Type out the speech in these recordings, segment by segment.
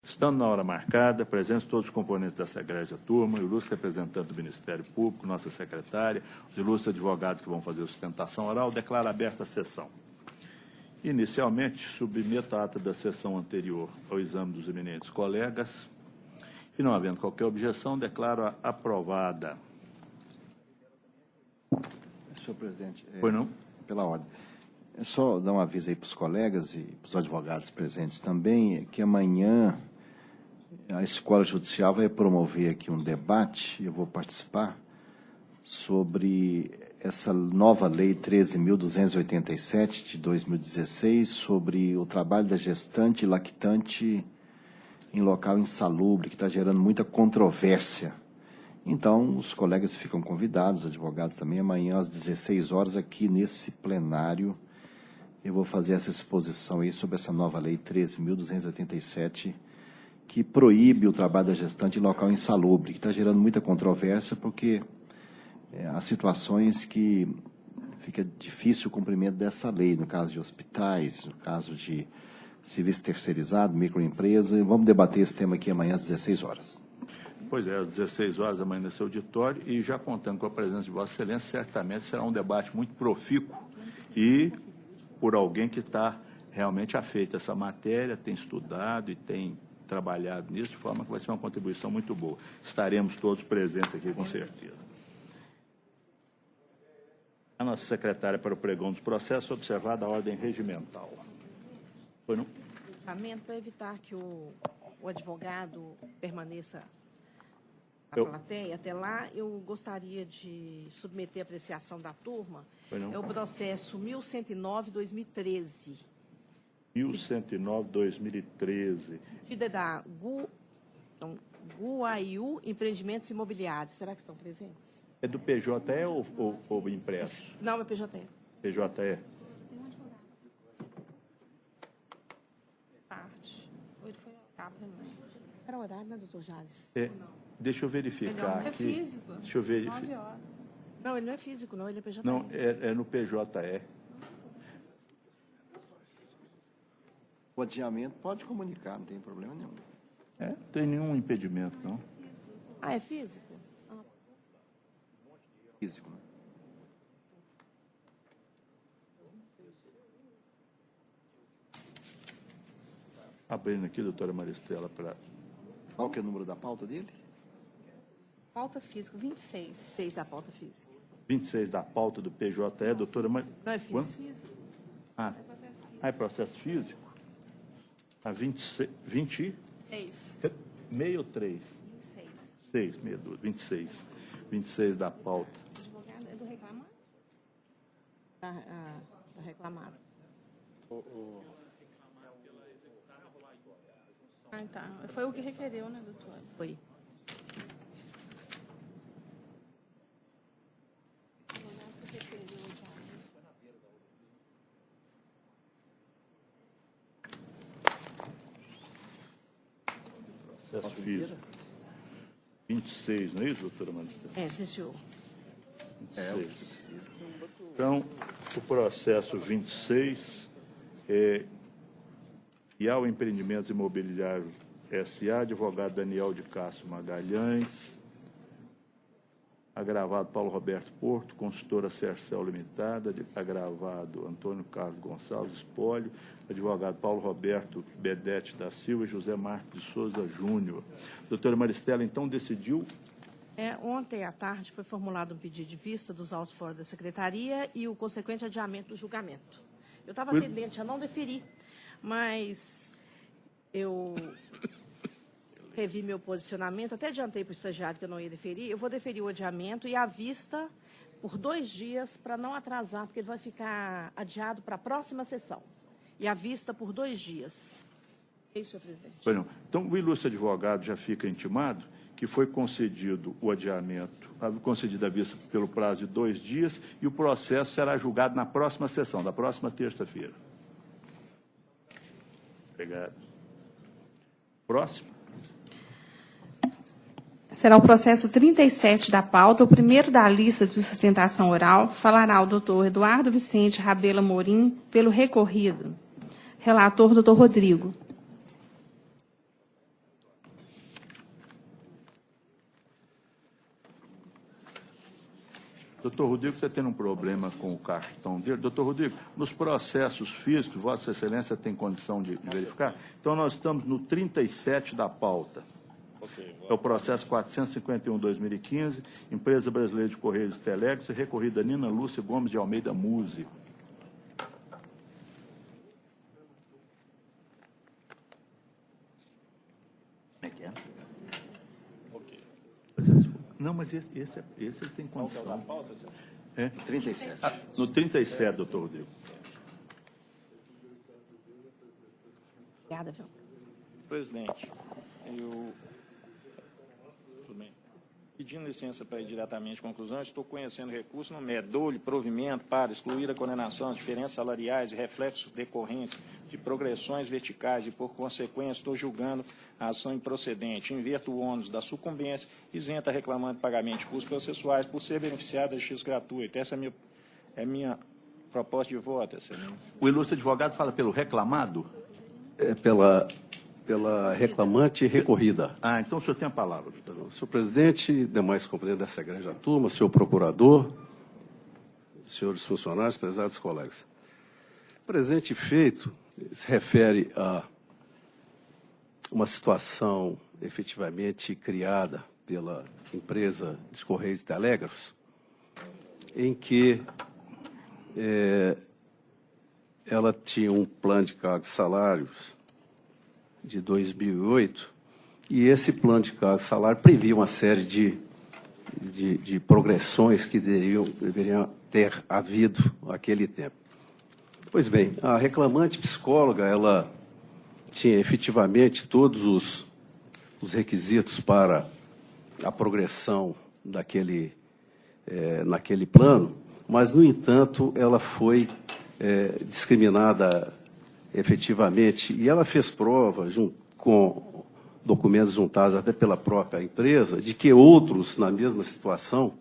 Estando na hora marcada, presentes todos os componentes dessa egrégia turma, o ilustre representante do Ministério Público, nossa secretária, os ilustres advogados que vão fazer a sustentação oral, declaro aberta a sessão. Inicialmente, submeto a ata da sessão anterior ao exame dos eminentes colegas e, não havendo qualquer objeção, declaro-a aprovada. Senhor presidente, Pois não? pela ordem. É só dar um aviso aí para os colegas e para os advogados presentes também, que amanhã a Escola Judicial vai promover aqui um debate, eu vou participar, sobre essa nova Lei 13.287 de 2016, sobre o trabalho da gestante e lactante em local insalubre, que está gerando muita controvérsia. Então, os colegas ficam convidados, os advogados também, amanhã às 16 horas, aqui nesse plenário, eu vou fazer essa exposição aí sobre essa nova Lei 13.287, que proíbe o trabalho da gestante em local insalubre, que está gerando muita controvérsia, porque há situações que fica difícil o cumprimento dessa lei, no caso de hospitais, no caso de serviço terceirizado, microempresa. Vamos debater esse tema aqui amanhã às 16 horas. Pois é, às 16 horas amanhã nesse auditório, e já contando com a presença de Vossa Excelência, certamente será um debate muito profícuo e por alguém que está realmente afeito a essa matéria, tem estudado e tem trabalhado nisso, de forma que vai ser uma contribuição muito boa. Estaremos todos presentes aqui, com certeza. A nossa secretária para o pregão dos processos, observada a ordem regimental. Foi não? Para evitar que o advogado permaneça na plateia, até lá, eu gostaria de submeter a apreciação da turma. É o processo 1109-2013. 1109-2013. Vida da Guaiú Empreendimentos Imobiliários. Será que estão presentes? É do PJE ou impresso? Não, é PJE. PJE. Parte. Ele foi era horário, né, doutor Jales? Deixa eu verificar É aqui. físico. Deixa eu verificar. 9 horas. Não, ele não é físico, não, ele é PJE. Não, é no PJE. O adiamento pode comunicar, não tem problema nenhum. Não tem nenhum impedimento, não. Ah, é físico? Físico, né? Abrindo aqui, doutora Maristela, para... Qual que é o número da pauta dele? Pauta física, 26. 6 da pauta física. 26 da pauta do PJE, doutora Maristela. Não é físico? É processo físico? A 26... 20? 6 ou 3? 26. 6, 62, 26. 26 da pauta. O advogado é do reclamado? Da reclamada. Ah, tá. Foi o que requereu, né, doutora? Foi. Processo físico. 26, não é isso, doutora Maristela? Sim, senhor. 26. Então, o processo 26 e ao Empreendimentos Imobiliários S.A., advogado Daniel de Castro Magalhães, agravado Paulo Roberto Porto, consultora Cercel Limitada, agravado Antônio Carlos Gonçalves Espólio, advogado Paulo Roberto Bedete da Silva e José Marcos de Souza Júnior. Doutora Maristela, então, decidiu... Ontem à tarde foi formulado um pedido de vista dos autos fora da secretaria e o consequente adiamento do julgamento. Eu estava tendente a não deferir, mas eu revi meu posicionamento, até adiantei para o estagiário que eu não ia deferir, eu vou deferir o adiamento e a vista por 2 dias para não atrasar, porque ele vai ficar adiado para a próxima sessão. E a vista por 2 dias. É isso, senhor presidente. Pois não. Então, o ilustre advogado já fica intimado que foi concedido o adiamento, concedida a vista pelo prazo de 2 dias, e o processo será julgado na próxima sessão, da próxima terça-feira. Obrigado. Próximo. Será o processo 37 da pauta, o primeiro da lista de sustentação oral. Falará o doutor Eduardo Vicente Rabelo Amorim, pelo recorrido. Relator, doutor Rodrigo. Doutor Rodrigo, você tem um problema com o cartão dele. Doutor Rodrigo, nos processos físicos, Vossa Excelência tem condição de verificar? Então, nós estamos no 37 da pauta. É o processo 451/2015, Empresa Brasileira de Correios e Telégrafos, recorrida Nina Lúcia Gomes de Almeida Músico. Como é que é? Não, mas esse ele tem condição. É? 37. No 37, doutor Rodrigo. Obrigada, viu? Presidente, tudo bem. Pedindo licença para ir diretamente à conclusão, estou conhecendo recurso no MED, dole provimento para excluir a condenação, diferenças salariais e reflexos decorrentes de progressões verticais e, por consequência, estou julgando a ação improcedente, inverto o ônus da sucumbência, isenta reclamante de pagamento de custos processuais por ser beneficiado da justiça gratuita. Essa é a minha proposta de voto, Excelência. O ilustre advogado fala pelo reclamado? É pela reclamante recorrida. Ah, então o senhor tem a palavra, doutor. Senhor presidente, demais componentes dessa grande turma, senhor procurador, senhores funcionários, prezados colegas. O presente feito se refere a uma situação efetivamente criada pela empresa dos Correios e Telégrafos, em que ela tinha um plano de cargos e salários de 2008, e esse plano de cargos e salário previa uma série de progressões que deveriam ter havido naquele tempo. Pois bem, a reclamante psicóloga, ela tinha efetivamente todos os requisitos para a progressão naquele plano, mas, no entanto, ela foi discriminada efetivamente, e ela fez prova, com documentos juntados até pela própria empresa, de que outros, na mesma situação,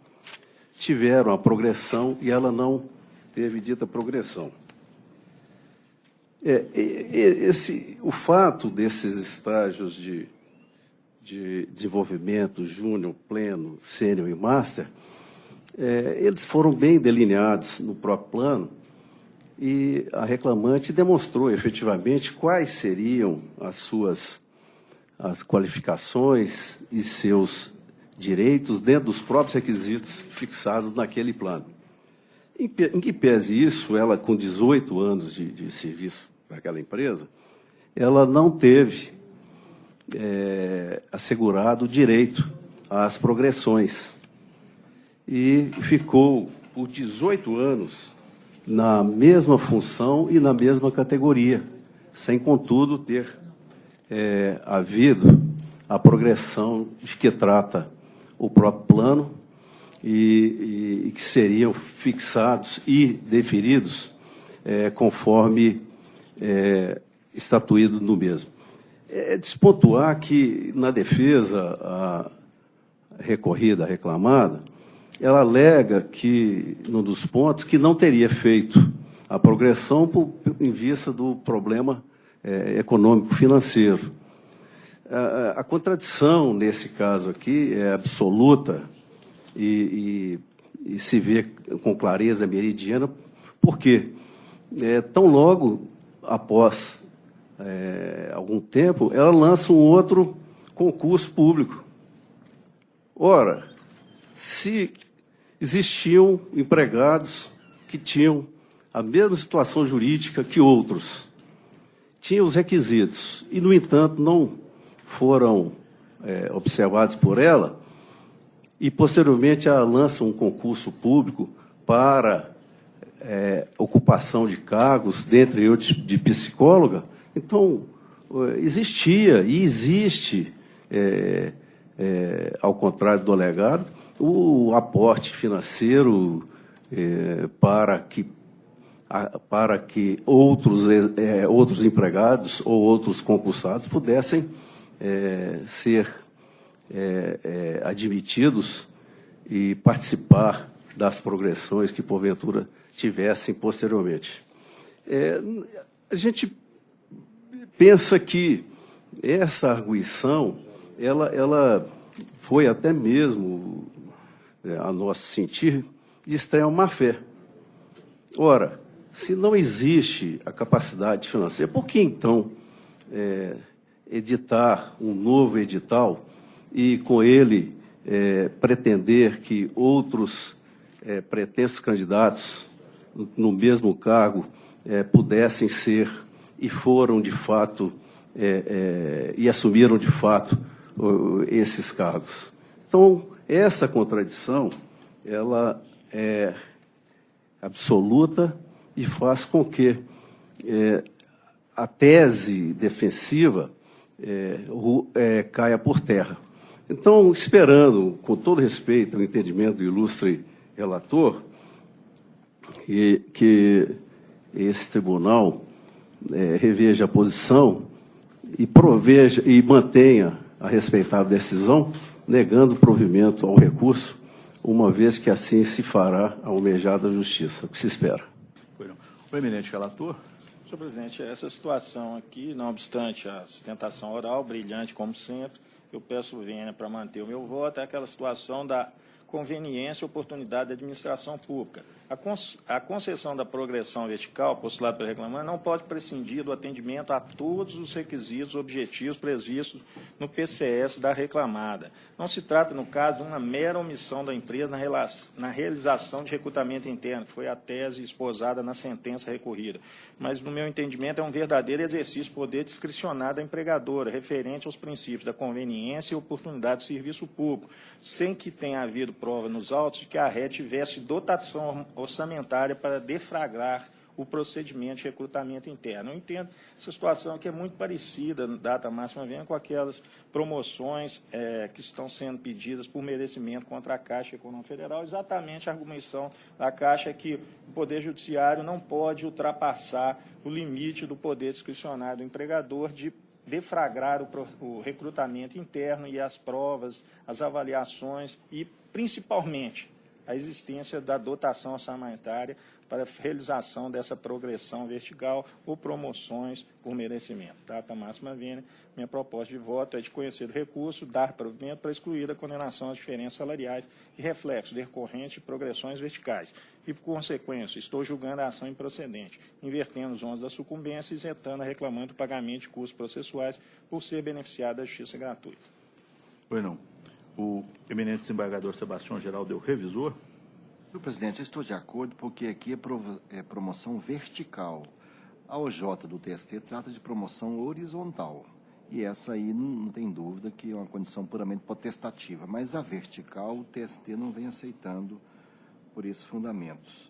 tiveram a progressão e ela não teve dita progressão. O fato desses estágios de desenvolvimento, júnior, pleno, sênior e master, eles foram bem delineados no próprio plano, e a reclamante demonstrou efetivamente quais seriam as qualificações e seus direitos dentro dos próprios requisitos fixados naquele plano. Em que pese isso, ela, com 18 anos de serviço para aquela empresa, ela não teve assegurado o direito às progressões e ficou por 18 anos na mesma função e na mesma categoria, sem, contudo, ter havido a progressão de que trata o próprio plano e que seriam fixados e deferidos conforme estatuído no mesmo. É de se pontuar que, na defesa a recorrida, a reclamada, ela alega que, num dos pontos, que não teria feito a progressão em vista do problema econômico-financeiro. A contradição, nesse caso aqui, é absoluta e se vê com clareza meridiana, porque tão logo após algum tempo, ela lança um outro concurso público. Ora, se existiam empregados que tinham a mesma situação jurídica que outros, tinham os requisitos, e, no entanto, não foram observados por ela, e, posteriormente, ela lança um concurso público para ocupação de cargos, dentre outros, de psicóloga. Então, existia e existe, ao contrário do alegado, o aporte financeiro para que outros empregados ou outros concursados pudessem ser admitidos e participar das progressões que, porventura, tivessem posteriormente. A gente pensa que essa arguição, ela foi até mesmo, a nosso sentir, de extrema má-fé. Ora, se não existe a capacidade financeira, por que então editar um novo edital e com ele pretender que outros pretensos candidatos no mesmo cargo pudessem ser e foram de fato e assumiram de fato esses cargos? Então, essa contradição, ela é absoluta e faz com que a tese defensiva caia por terra. Então, esperando, com todo respeito ao entendimento do ilustre relator, que esse tribunal reveja a posição e proveja e mantenha a respeitável decisão, negando provimento ao recurso, uma vez que assim se fará a almejada justiça. O que se espera? O eminente relator. Senhor presidente, essa situação aqui, não obstante a sustentação oral, brilhante como sempre, eu peço vênia para manter o meu voto, é aquela situação da conveniência e oportunidade da administração pública. A concessão da progressão vertical, postulada pelo reclamante, não pode prescindir do atendimento a todos os requisitos objetivos previstos no PCS da reclamada. Não se trata, no caso, de uma mera omissão da empresa na realização de recrutamento interno, que foi a tese esposada na sentença recorrida. Mas, no meu entendimento, é um verdadeiro exercício de poder discricionário da empregadora, referente aos princípios da conveniência e oportunidade de serviço público, sem que tenha havido prova nos autos de que a RET tivesse dotação orçamentária para deflagrar o procedimento de recrutamento interno. Eu entendo essa situação que é muito parecida, data máxima vem, com aquelas promoções que estão sendo pedidas por merecimento contra a Caixa Econômica Federal. Exatamente a argumentação da Caixa é que o Poder Judiciário não pode ultrapassar o limite do poder discricionário do empregador de deflagrar o recrutamento interno e as provas, as avaliações e, principalmente, a existência da dotação orçamentária para a realização dessa progressão vertical ou promoções por merecimento. Data máxima vênia, minha proposta de voto é de conhecer o recurso, dar provimento para excluir a condenação às diferenças salariais e reflexo decorrente de progressões verticais. E, por consequência, estou julgando a ação improcedente, invertendo os ônus da sucumbência e isentando a reclamante do pagamento de custos processuais por ser beneficiado da justiça gratuita. Pois não. O eminente desembargador Sebastião Geraldo é o revisor. Senhor presidente, eu estou de acordo porque aqui é promoção vertical. A OJ do TST trata de promoção horizontal. E essa aí não tem dúvida que é uma condição puramente potestativa. Mas a vertical, o TST não vem aceitando por esses fundamentos.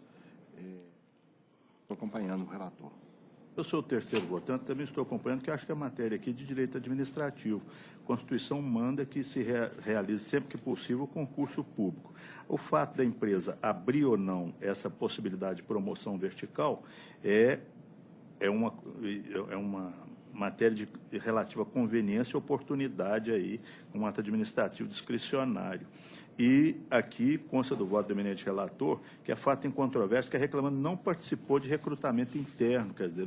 Estou acompanhando o relator. Eu sou o terceiro votante, também estou acompanhando, que acho que a matéria aqui é de direito administrativo. A Constituição manda que se realize, sempre que possível, o concurso público. O fato da empresa abrir ou não essa possibilidade de promoção vertical é uma matéria de relativa conveniência e oportunidade aí, um ato administrativo discricionário. E aqui consta do voto do eminente relator que é fato em controvérsia que a reclamante não participou de recrutamento interno, quer dizer,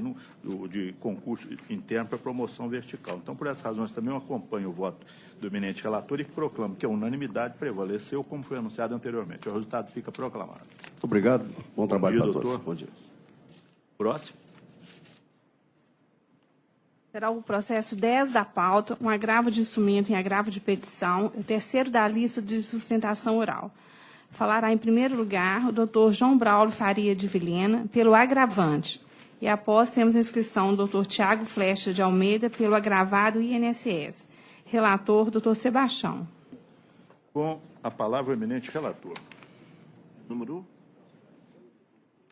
de concurso interno para promoção vertical. Então, por essas razões, também eu acompanho o voto do eminente relator e proclamo que a unanimidade prevaleceu, como foi anunciado anteriormente. O resultado fica proclamado. Muito obrigado. Bom trabalho para doutor. todos. Bom dia. Próximo. Será o processo 10 da pauta, um agravo de instrumento em agravo de petição, o terceiro da lista de sustentação oral. Falará, em primeiro lugar, o doutor João Braulio Faria de Vilhena, pelo agravante. E, após, temos a inscrição do doutor Tiago Flecha de Almeida, pelo agravado INSS. Relator, doutor Sebastião. Com a palavra, o eminente relator. Número?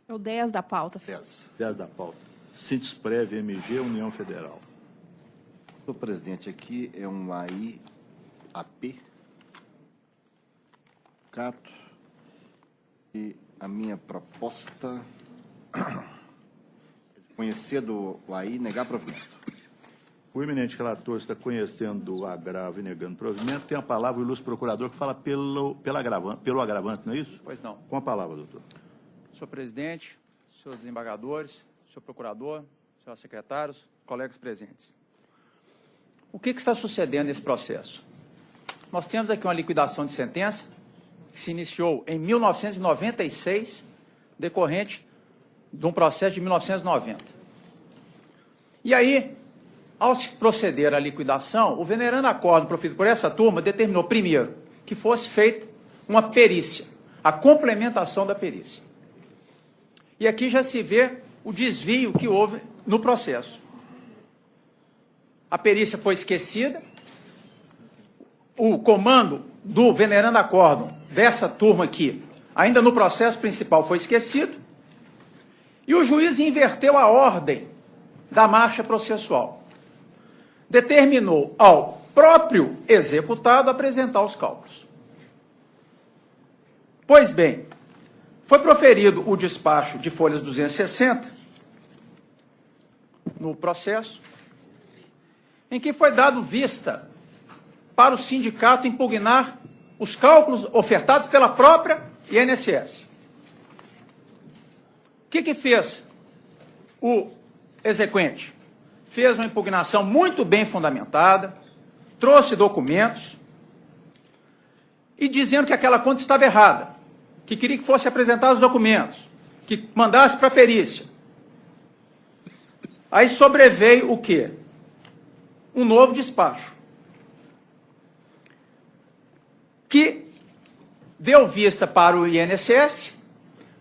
É o 10 da pauta. 10 da pauta. Sintesprev, MG, União Federal. Senhor presidente, aqui é um AIAP, Cato, e a minha proposta é de conhecer do AI e negar provimento. O eminente relator está conhecendo o agravo e negando provimento. Tem a palavra o ilustre procurador que fala pelo agravante, não é isso? Pois não. Com a palavra, doutor. Senhor presidente, senhores desembargadores, senhor procurador, senhores secretários, colegas presentes. O que está sucedendo nesse processo? Nós temos aqui uma liquidação de sentença que se iniciou em 1996, decorrente de um processo de 1990. E aí, ao se proceder à liquidação, o venerando acórdão proferido por essa turma determinou, primeiro, que fosse feita uma perícia, a complementação da perícia. E aqui já se vê o desvio que houve no processo. A perícia foi esquecida, o comando do venerando acórdão dessa turma aqui, ainda no processo principal, foi esquecido, e o juiz inverteu a ordem da marcha processual. Determinou ao próprio executado apresentar os cálculos. Pois bem, foi proferido o despacho de folhas 260 no processo, em que foi dado vista para o sindicato impugnar os cálculos ofertados pela própria INSS. O que fez o exequente? Fez uma impugnação muito bem fundamentada, trouxe documentos e dizendo que aquela conta estava errada, que queria que fosse apresentar os documentos, que mandasse para a perícia. Aí sobreveio o quê? Um novo despacho, que deu vista para o INSS,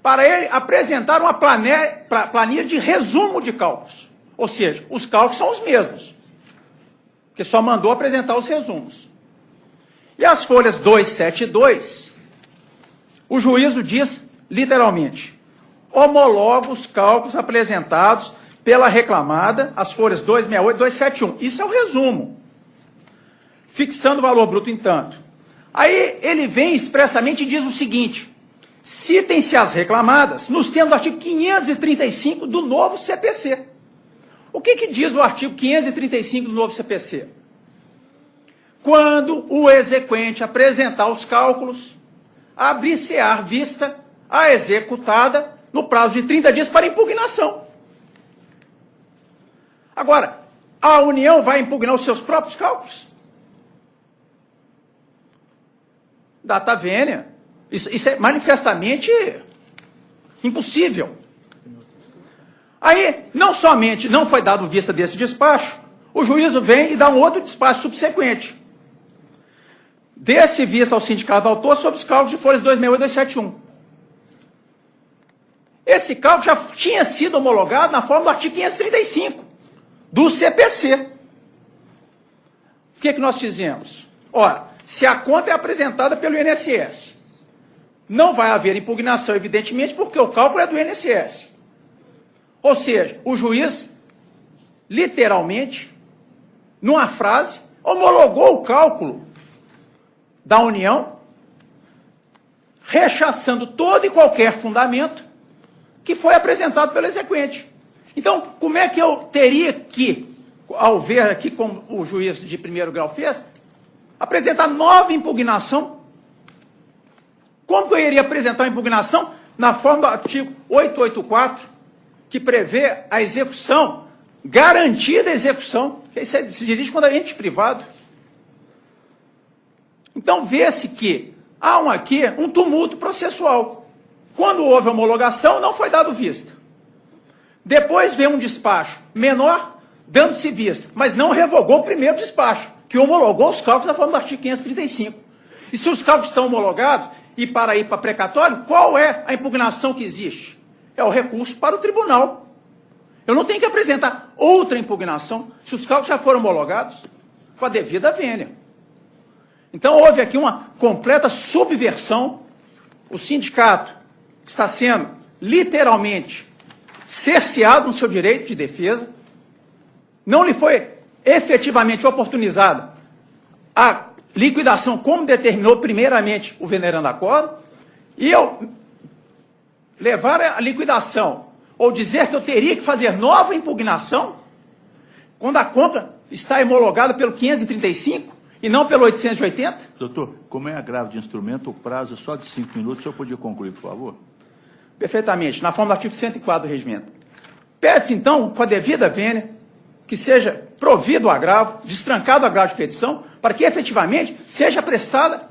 para ele apresentar uma planilha de resumo de cálculos. Ou seja, os cálculos são os mesmos, porque só mandou apresentar os resumos. E as folhas 272, o juízo diz, literalmente, homologa os cálculos apresentados pela reclamada, as folhas 268 e 271. Isso é o resumo. Fixando o valor bruto, entanto. Aí ele vem expressamente e diz o seguinte: citem-se as reclamadas nos termos do artigo 535 do novo CPC. O que diz o artigo 535 do novo CPC? Quando o exequente apresentar os cálculos, abrir-se-á vista a executada no prazo de 30 dias para impugnação. Agora, a União vai impugnar os seus próprios cálculos? Data vênia. Isso é manifestamente impossível. Aí, não somente não foi dado vista desse despacho, o juízo vem e dá um outro despacho subsequente. Desse vista ao sindicato autor sobre os cálculos de folhas 268 e 271. Esse cálculo já tinha sido homologado na forma do artigo 535 do CPC. O que nós fizemos? Ora, se a conta é apresentada pelo INSS, não vai haver impugnação, evidentemente, porque o cálculo é do INSS. Ou seja, o juiz, literalmente, numa frase, homologou o cálculo da União, rechaçando todo e qualquer fundamento que foi apresentado pelo exequente. Então, como é que eu teria que, ao ver aqui como o juiz de primeiro grau fez, apresentar nova impugnação? Como que eu iria apresentar uma impugnação na forma do artigo 884, que prevê a execução, garantida a execução, que isso se dirige quando é ente privado? Então, vê-se que há aqui um tumulto processual. Quando houve homologação, não foi dado vista. Depois veio um despacho menor, dando-se vista, mas não revogou o primeiro despacho, que homologou os cálculos na forma do artigo 535. E se os cálculos estão homologados, e para ir para precatório, qual é a impugnação que existe? É o recurso para o tribunal. Eu não tenho que apresentar outra impugnação se os cálculos já foram homologados com a devida vênia. Então, houve aqui uma completa subversão. O sindicato está sendo, literalmente, cerceado no seu direito de defesa. Não lhe foi efetivamente oportunizada a liquidação, como determinou primeiramente o venerando acórdão, e eu levar a liquidação, ou dizer que eu teria que fazer nova impugnação, quando a conta está homologada pelo 535 e não pelo 880? Doutor, como é agravo de instrumento, o prazo é só de 5 minutos. O senhor podia concluir, por favor? Perfeitamente, na forma do artigo 104 do regimento. Pede-se, então, com a devida vênia, que seja provido o agravo, destrancado o agravo de petição, para que efetivamente seja prestada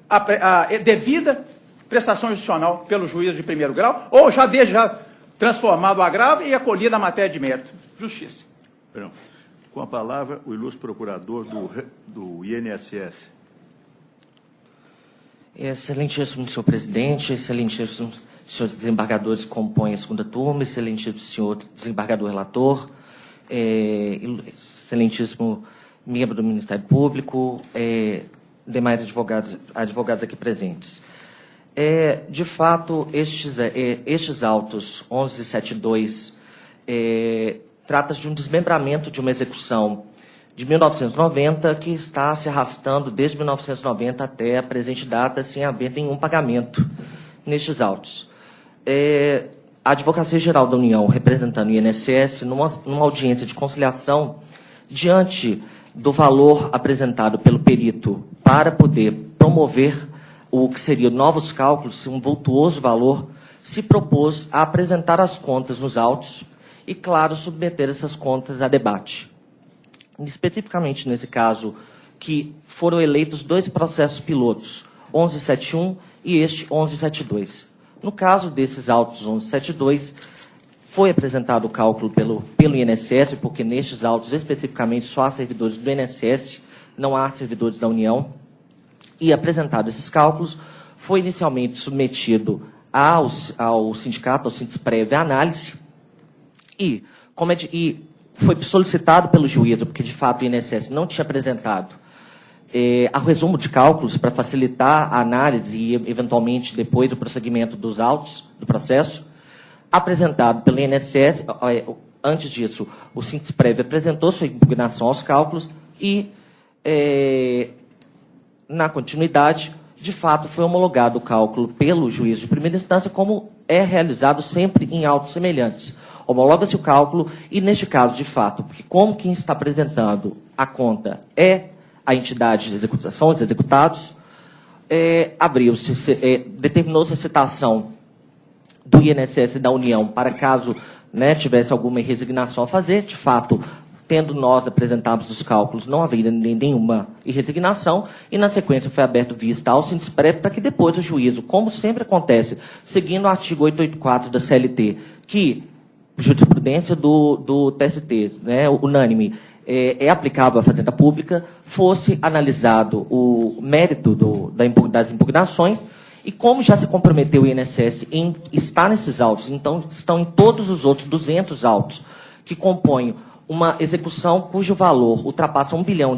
a devida prestação institucional pelo juiz de primeiro grau, ou já desde já transformado o agravo e acolhida a matéria de mérito. Justiça. Perdão. Com a palavra, o ilustre procurador do INSS. Excelentíssimo senhor presidente, excelentíssimo senhores desembargadores que compõem a segunda turma, excelentíssimo senhor desembargador relator, excelentíssimo membro do Ministério Público, demais advogados aqui presentes. De fato, estes autos 1172 trata-se de um desmembramento de uma execução de 1990 que está se arrastando desde 1990 até a presente data sem haver nenhum pagamento nestes autos. A Advocacia Geral da União, representando o INSS, numa audiência de conciliação, diante do valor apresentado pelo perito para poder promover o que seria novos cálculos, um vultuoso valor, se propôs a apresentar as contas nos autos e, claro, submeter essas contas a debate. Especificamente nesse caso, que foram eleitos 2 processos pilotos, 1171 e este 1172. No caso desses autos 1172, foi apresentado o cálculo pelo INSS, porque nestes autos, especificamente, só há servidores do INSS, não há servidores da União, e apresentado esses cálculos, foi inicialmente submetido ao sindicato, ao Sinduspreve, a análise, e foi solicitado pelo juiz, porque de fato o INSS não tinha apresentado a resumo de cálculos para facilitar a análise e, eventualmente, depois o prosseguimento dos autos do processo, apresentado pelo INSS. Antes disso, o Sinduspreve apresentou sua impugnação aos cálculos e, na continuidade, de fato, foi homologado o cálculo pelo juiz de primeira instância, como é realizado sempre em autos semelhantes. Homologa-se o cálculo e, neste caso, de fato, porque como quem está apresentando a conta é a entidade de executação, dos executados, determinou-se a citação do INSS e da União para caso tivesse alguma resignação a fazer. De fato, tendo nós apresentados os cálculos, não haveria nenhuma resignação, e, na sequência, foi aberto vista ao Sinduspreve para que depois o juízo, como sempre acontece, seguindo o artigo 884 da CLT, que jurisprudência do TST, unânime, é aplicável à Fazenda Pública, fosse analisado o mérito das impugnações, e como já se comprometeu o INSS em estar nesses autos, então estão em todos os outros 200 autos que compõem uma execução cujo valor ultrapassa R$1 bilhão,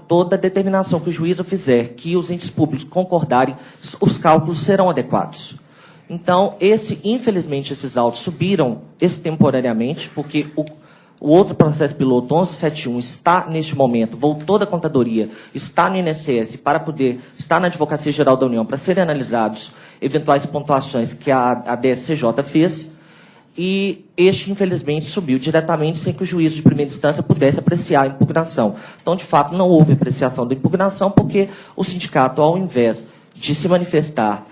toda determinação que o juízo fizer, que os entes públicos concordarem, os cálculos serão adequados. Então, infelizmente, esses autos subiram extemporaneamente, porque o outro processo piloto, 1171, está, neste momento, voltou da contadoria, está no INSS, para poder estar na Advocacia Geral da União, para serem analisados eventuais pontuações que a DSCJ fez, e este, infelizmente, subiu diretamente sem que o juízo de primeira instância pudesse apreciar a impugnação. Então, de fato, não houve apreciação da impugnação, porque o sindicato, ao invés de se manifestar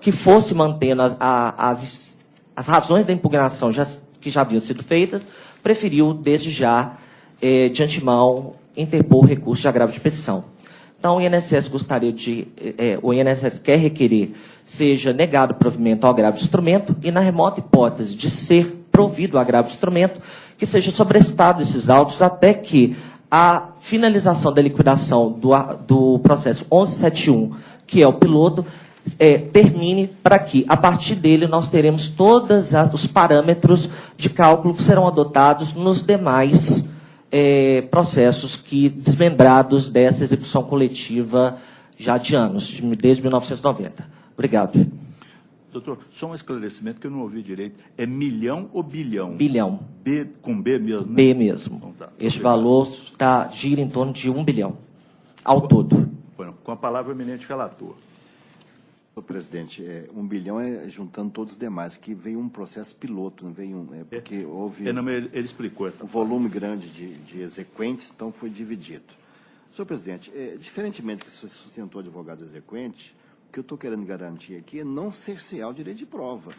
que fosse mantendo as razões da impugnação que já haviam sido feitas, preferiu, desde já, de antemão, interpor recurso de agravo de petição. Então, o INSS o INSS quer requerer seja negado o provimento ao agravo de instrumento e, na remota hipótese de ser provido o agravo de instrumento, que seja sobrestado esses autos até que a finalização da liquidação do processo 1171, que é o piloto, termine, para que, a partir dele, nós teremos todos os parâmetros de cálculo que serão adotados nos demais processos desmembrados dessa execução coletiva já de anos, desde 1990. Obrigado. Doutor, só um esclarecimento que eu não ouvi direito. É milhão ou bilhão? Bilhão. Com B mesmo, né? B mesmo. Então, tá. Este valor gira em torno de 1 bilhão, ao todo. Bueno, com a palavra, o eminente relator. Senhor presidente, 1 bilhão juntando todos os demais. Aqui veio um processo piloto, não veio porque houve Ele explicou essa volume grande de exequentes, então foi dividido. Senhor presidente, diferentemente do que você sustentou advogado exequente, o que eu estou querendo garantir aqui é não cercear o direito de prova.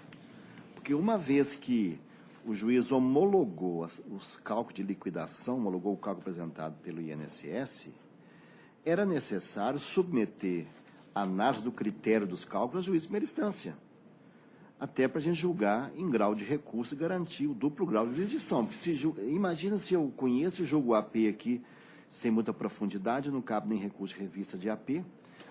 Porque uma vez que o juiz homologou os cálculos de liquidação, homologou o cálculo apresentado pelo INSS, era necessário submeter a análise do critério dos cálculos ao juiz de primeira instância, até para a gente julgar em grau de recurso e garantir o duplo grau de jurisdição. Porque imagina se eu conheço e julgo o AP aqui sem muita profundidade, não cabe nem recurso de revista de AP,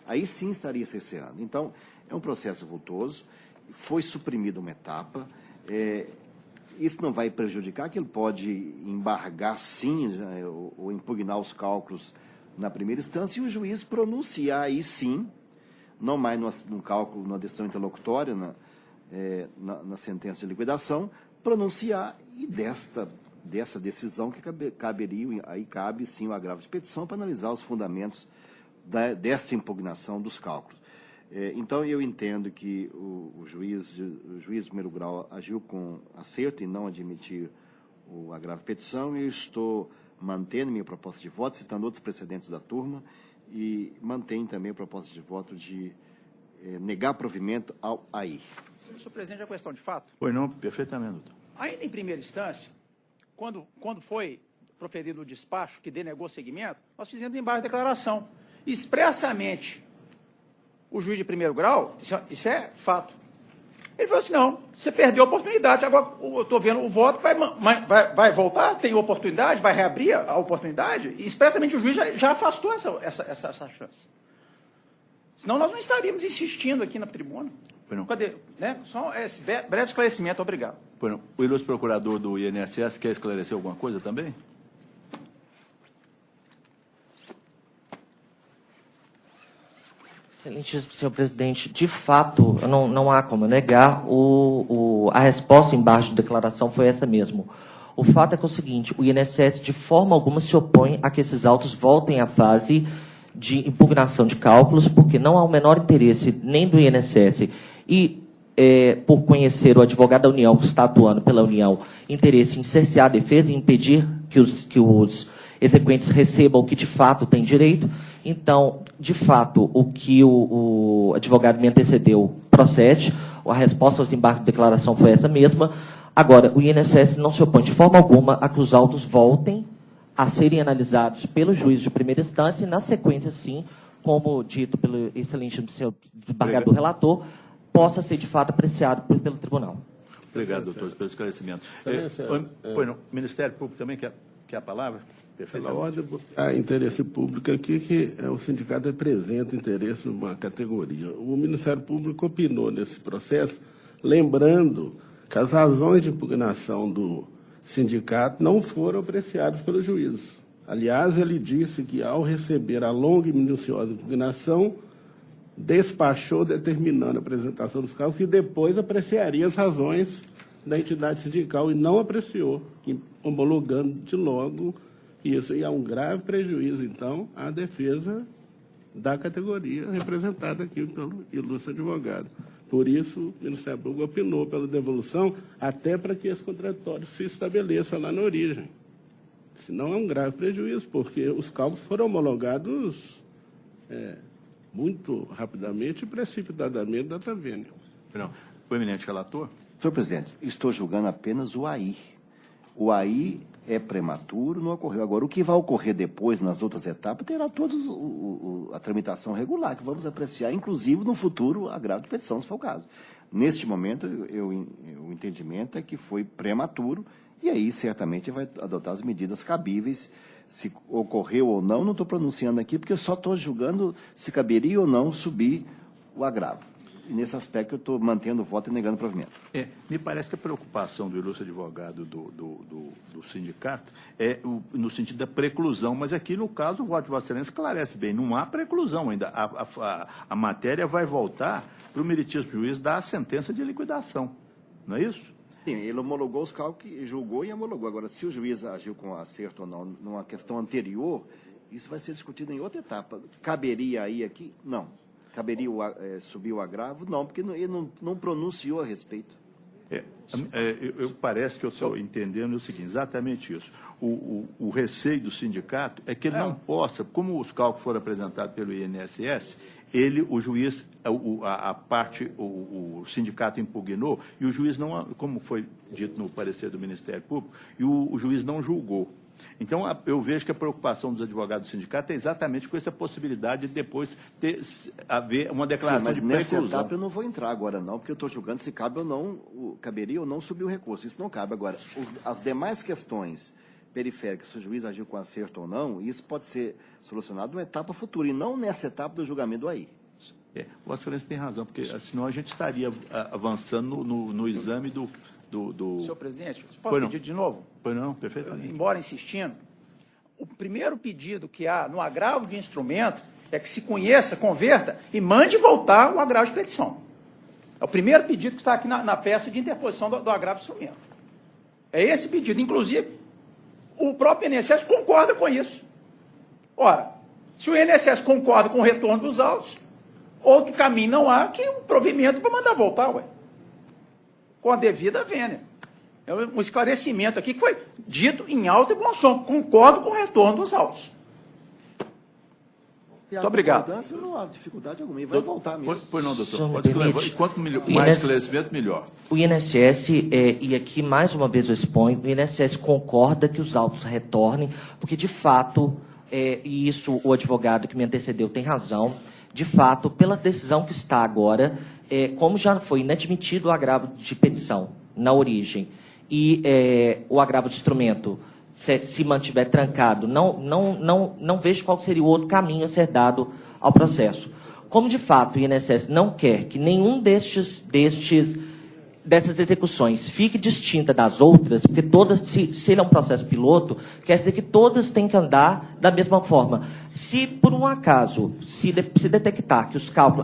aí sim estaria cerceando. Então, é um processo vultoso, foi suprimida uma etapa, isso não vai prejudicar, que ele pode embargar sim, ou impugnar os cálculos na primeira instância, e o juiz pronunciar aí sim, não mais no cálculo, na decisão interlocutória, na sentença de liquidação, pronunciar, e dessa decisão que caberia, aí cabe sim o agravo de petição para analisar os fundamentos dessa impugnação dos cálculos. Então, eu entendo que o juiz de primeiro grau agiu com acerto em não admitir o agravo de petição, e eu estou mantendo minha proposta de voto, citando outros precedentes da turma, e mantenho também a proposta de voto de negar provimento ao AI. Senhor presidente, a questão de fato. Pois não, perfeitamente, doutor. Ainda em primeira instância, quando foi proferido o despacho que denegou seguimento, nós fizemos embaixo de declaração. Expressamente, o juiz de primeiro grau, isso é fato, ele falou assim, não, você perdeu a oportunidade, agora eu estou vendo o voto, vai voltar, tem oportunidade, vai reabrir a oportunidade, e expressamente o juiz já afastou essa chance. Senão nós não estaríamos insistindo aqui na tribuna. Cadê? Né? Só esse breve esclarecimento, obrigado. O ilustre procurador do INSS quer esclarecer alguma coisa também? Excelentíssimo senhor presidente, de fato, não há como negar, a resposta embaixo de declaração foi essa mesmo. O fato é que é o seguinte, o INSS de forma alguma se opõe a que esses autos voltem à fase de impugnação de cálculos, porque não há o menor interesse nem do INSS e, por conhecer o advogado da União, que está atuando pela União, interesse em cercear a defesa e impedir que os exequentes recebam o que de fato tem direito. Então, de fato, o que o advogado me antecedeu procede, a resposta aos embargos de declaração foi essa mesma. Agora, o INSS não se opõe de forma alguma a que os autos voltem a serem analisados pelo juiz de primeira instância e, na sequência, sim, como dito pelo excelentíssimo senhor desembargador relator, possa ser, de fato, apreciado pelo tribunal. Obrigado, doutor, pelo esclarecimento. O Ministério Público também quer a palavra? Pela ordem, há interesse público aqui, que o sindicato representa interesse numa categoria. O Ministério Público opinou nesse processo, lembrando que as razões de impugnação do sindicato não foram apreciadas pelo juiz. Aliás, ele disse que, ao receber a longa e minuciosa impugnação, despachou determinando a apresentação dos casos, que depois apreciaria as razões da entidade sindical, e não apreciou, homologando de logo isso. E há um grave prejuízo, então, à defesa da categoria representada aqui pelo ilustre advogado. Por isso, o Ministério Público opinou pela devolução, até para que esse contraditório se estabeleça lá na origem. Senão é um grave prejuízo, porque os cálculos foram homologados muito rapidamente e precipitadamente da Tavênio. O eminente relator? Senhor presidente, estou julgando apenas o AI. O AI é prematuro, não ocorreu. Agora, o que vai ocorrer depois, nas outras etapas, terá toda a tramitação regular, que vamos apreciar, inclusive, no futuro, agravo de petição, se for o caso. Neste momento, o entendimento é que foi prematuro, e aí, certamente, vai adotar as medidas cabíveis. Se ocorreu ou não estou pronunciando aqui, porque eu só estou julgando se caberia ou não subir o agravo. E, nesse aspecto, eu estou mantendo o voto e negando o provimento. Me parece que a preocupação do ilustre advogado do sindicato é no sentido da preclusão, mas aqui, no caso, o voto de Vossa Excelência esclarece bem, não há preclusão ainda. A matéria vai voltar para o meritíssimo juiz dar a sentença de liquidação, não é isso? Sim, ele homologou os cálculos, julgou e homologou. Agora, se o juiz agiu com acerto ou não numa questão anterior, isso vai ser discutido em outra etapa. Caberia aí aqui? Não. Caberia subir o agravo? Não, porque ele não pronunciou a respeito. Parece que eu estou entendendo o seguinte, exatamente isso. O receio do sindicato é que ele não possa, como os cálculos foram apresentados pelo INSS, o juiz, o sindicato impugnou, e o juiz não, como foi dito no parecer do Ministério Público, e o juiz não julgou. Então, eu vejo que a preocupação dos advogados do sindicato é exatamente com essa possibilidade de depois haver uma declaração mas de nessa preclusão. etapa eu não vou entrar agora, não, porque eu estou julgando se cabe ou não, caberia ou não subir o recurso. Isso não cabe. Agora, as demais questões periféricas, se o juiz agiu com acerto ou não, isso pode ser solucionado numa etapa futura, e não nessa etapa do julgamento aí. Vossa Excelência tem razão, porque senão a gente estaria avançando no exame do... Senhor presidente, posso pedir de novo? Pois não, perfeitamente. Embora insistindo, o primeiro pedido que há no agravo de instrumento é que se conheça, converta e mande voltar o agravo de petição. É o primeiro pedido que está aqui na peça de interposição do agravo de instrumento. É esse pedido. Inclusive, o próprio INSS concorda com isso. Ora, se o INSS concorda com o retorno dos autos, outro caminho não há que um provimento para mandar voltar, ué. Com a devida vênia. É um esclarecimento aqui que foi dito em alto e bom som. Concordo com o retorno dos autos. Muito obrigado. Não há dificuldade alguma, e vai voltar mesmo. Pois não, doutor. Senhor, Pode me esclarecer. Quanto mais esclarecimento, melhor. O INSS, e aqui mais uma vez eu exponho, o INSS concorda que os autos retornem, porque de fato, e isso o advogado que me antecedeu tem razão, de fato, pela decisão que está agora, como já foi inadmitido o agravo de petição na origem e o agravo de instrumento se mantiver trancado, não vejo qual seria o outro caminho a ser dado ao processo. Como, de fato, o INSS não quer que nenhum dessas execuções fique distinta das outras, porque todas, se ele é um processo piloto, quer dizer que todas têm que andar da mesma forma. Se, por um acaso, se detectar que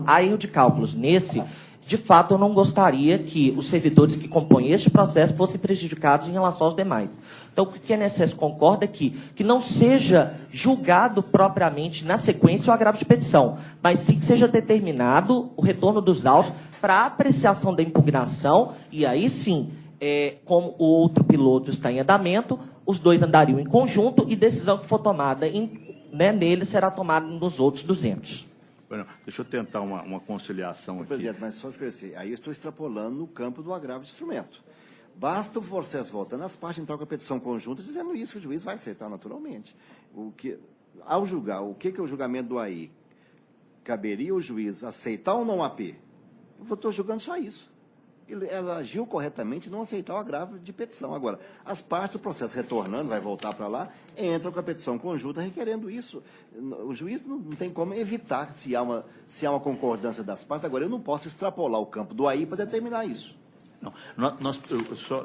há erro de cálculos nesse, de fato, eu não gostaria que os servidores que compõem este processo fossem prejudicados em relação aos demais. Então, o que a INSS concorda é que não seja julgado propriamente na sequência o agravo de petição, mas sim que seja determinado o retorno dos autos para apreciação da impugnação, e aí sim, como o outro piloto está em andamento, os dois andariam em conjunto e decisão que for tomada nele será tomada nos outros 200. Bueno, deixa eu tentar uma conciliação aqui. Presidente, mas só esclarecer, aí eu estou extrapolando no campo do agravo de instrumento. Basta o processo voltando às partes, entrar com a petição conjunta, dizendo isso, que o juiz vai aceitar naturalmente. Ao julgar, o que é o julgamento do AI? Caberia o juiz aceitar ou não AP? Eu estou julgando só isso. Ela agiu corretamente não aceitar o agravo de petição. Agora, as partes do processo retornando, vai voltar para lá, entram com a petição conjunta requerendo isso. O juiz não tem como evitar se há uma concordância das partes. Agora, eu não posso extrapolar o campo do AI para determinar isso. Não,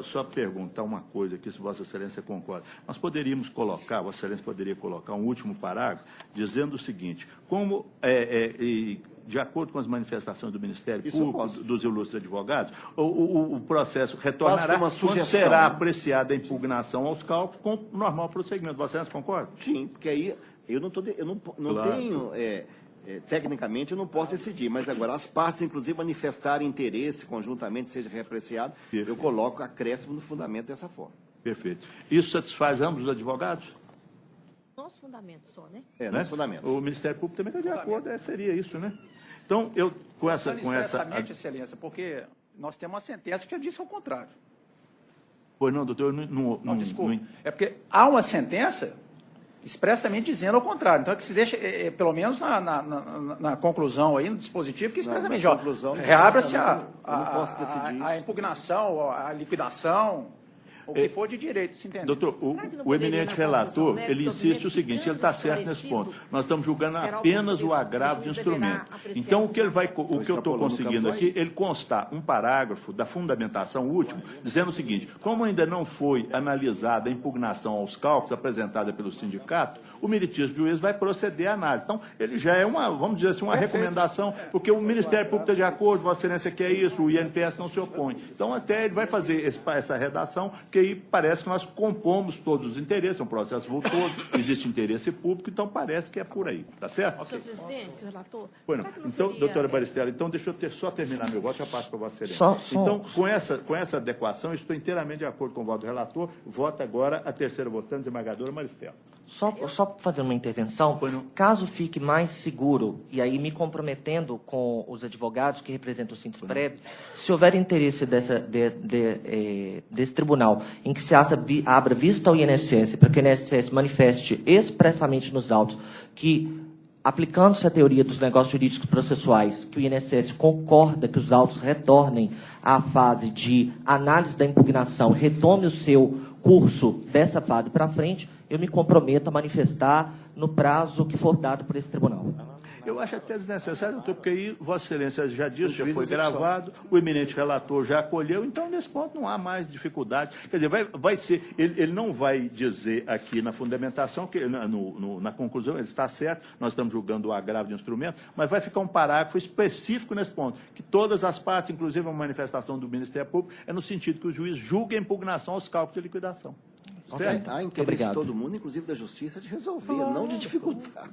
só perguntar uma coisa aqui, se Vossa Excelência concorda. Nós poderíamos colocar, Vossa Excelência poderia colocar um último parágrafo, dizendo o seguinte, como de acordo com as manifestações do Ministério Público, dos ilustres advogados, o processo retornará quando será apreciada a impugnação aos cálculos com o normal procedimento. Vossa Excelência concorda? Sim, porque aí eu não Claro. tenho... tecnicamente eu não posso decidir, mas agora as partes, inclusive, manifestarem interesse conjuntamente, seja reapreciado, eu coloco acréscimo no fundamento dessa forma. Perfeito. Isso satisfaz ambos os advogados? Nosso fundamento só, né? Nosso fundamento. O Ministério Público também está de acordo, seria isso, né? Então, eu, com essa... Excelência, porque nós temos uma sentença que já disse ao contrário. Pois não, doutor, Desculpa. É porque há uma sentença expressamente dizendo ao contrário. Então, é que se deixa, pelo menos na conclusão aí, no dispositivo, que expressamente, reabra-se a impugnação, a liquidação, o que for de direito, se entende? Doutor, o eminente relator, ele insiste o seguinte, ele está certo nesse ponto. Nós estamos julgando apenas o agravo de instrumento. Então, o que eu estou conseguindo aqui, ele constar um parágrafo da fundamentação último, dizendo o seguinte, como ainda não foi analisada a impugnação aos cálculos apresentada pelo sindicato, o meritíssimo juiz vai proceder à análise. Então, ele já é vamos dizer assim, uma recomendação, porque o Ministério Público está de acordo, Vossa Excelência quer isso, o INPS não se opõe. Então, até ele vai fazer essa redação, porque aí parece que nós compomos todos os interesses, é um processo voltoso, existe interesse público, então parece que é por aí, tá certo? Senhor presidente, senhor relator, Bueno, então, doutora Maristela, então deixa eu só terminar meu voto, já passo para Vossa Excelência. Então, com essa adequação, eu estou inteiramente de acordo com o voto do relator, vota agora a terceira votante, desembargadora Maristela. Só fazendo uma intervenção, caso fique mais seguro, e aí me comprometendo com os advogados que representam o Sinduspreb, se houver interesse desse tribunal em que se abra vista ao INSS, para que o INSS manifeste expressamente nos autos que, aplicando-se a teoria dos negócios jurídicos processuais, que o INSS concorda que os autos retornem à fase de análise da impugnação, retome o seu curso dessa fase para frente, eu me comprometo a manifestar no prazo que for dado por esse tribunal. Eu acho até desnecessário, doutor, porque aí Vossa Excelência já disse, já foi gravado, o eminente relator já acolheu, então, nesse ponto, não há mais dificuldade. Quer dizer, vai ser, ele não vai dizer aqui na fundamentação, que na conclusão, ele está certo, nós estamos julgando o agravo de instrumento, mas vai ficar um parágrafo específico nesse ponto, que todas as partes, inclusive a manifestação do Ministério Público, é no sentido que o juiz julgue a impugnação aos cálculos de liquidação. Certo? Há interesse de todo mundo, inclusive da Justiça, de resolver, não de dificultar.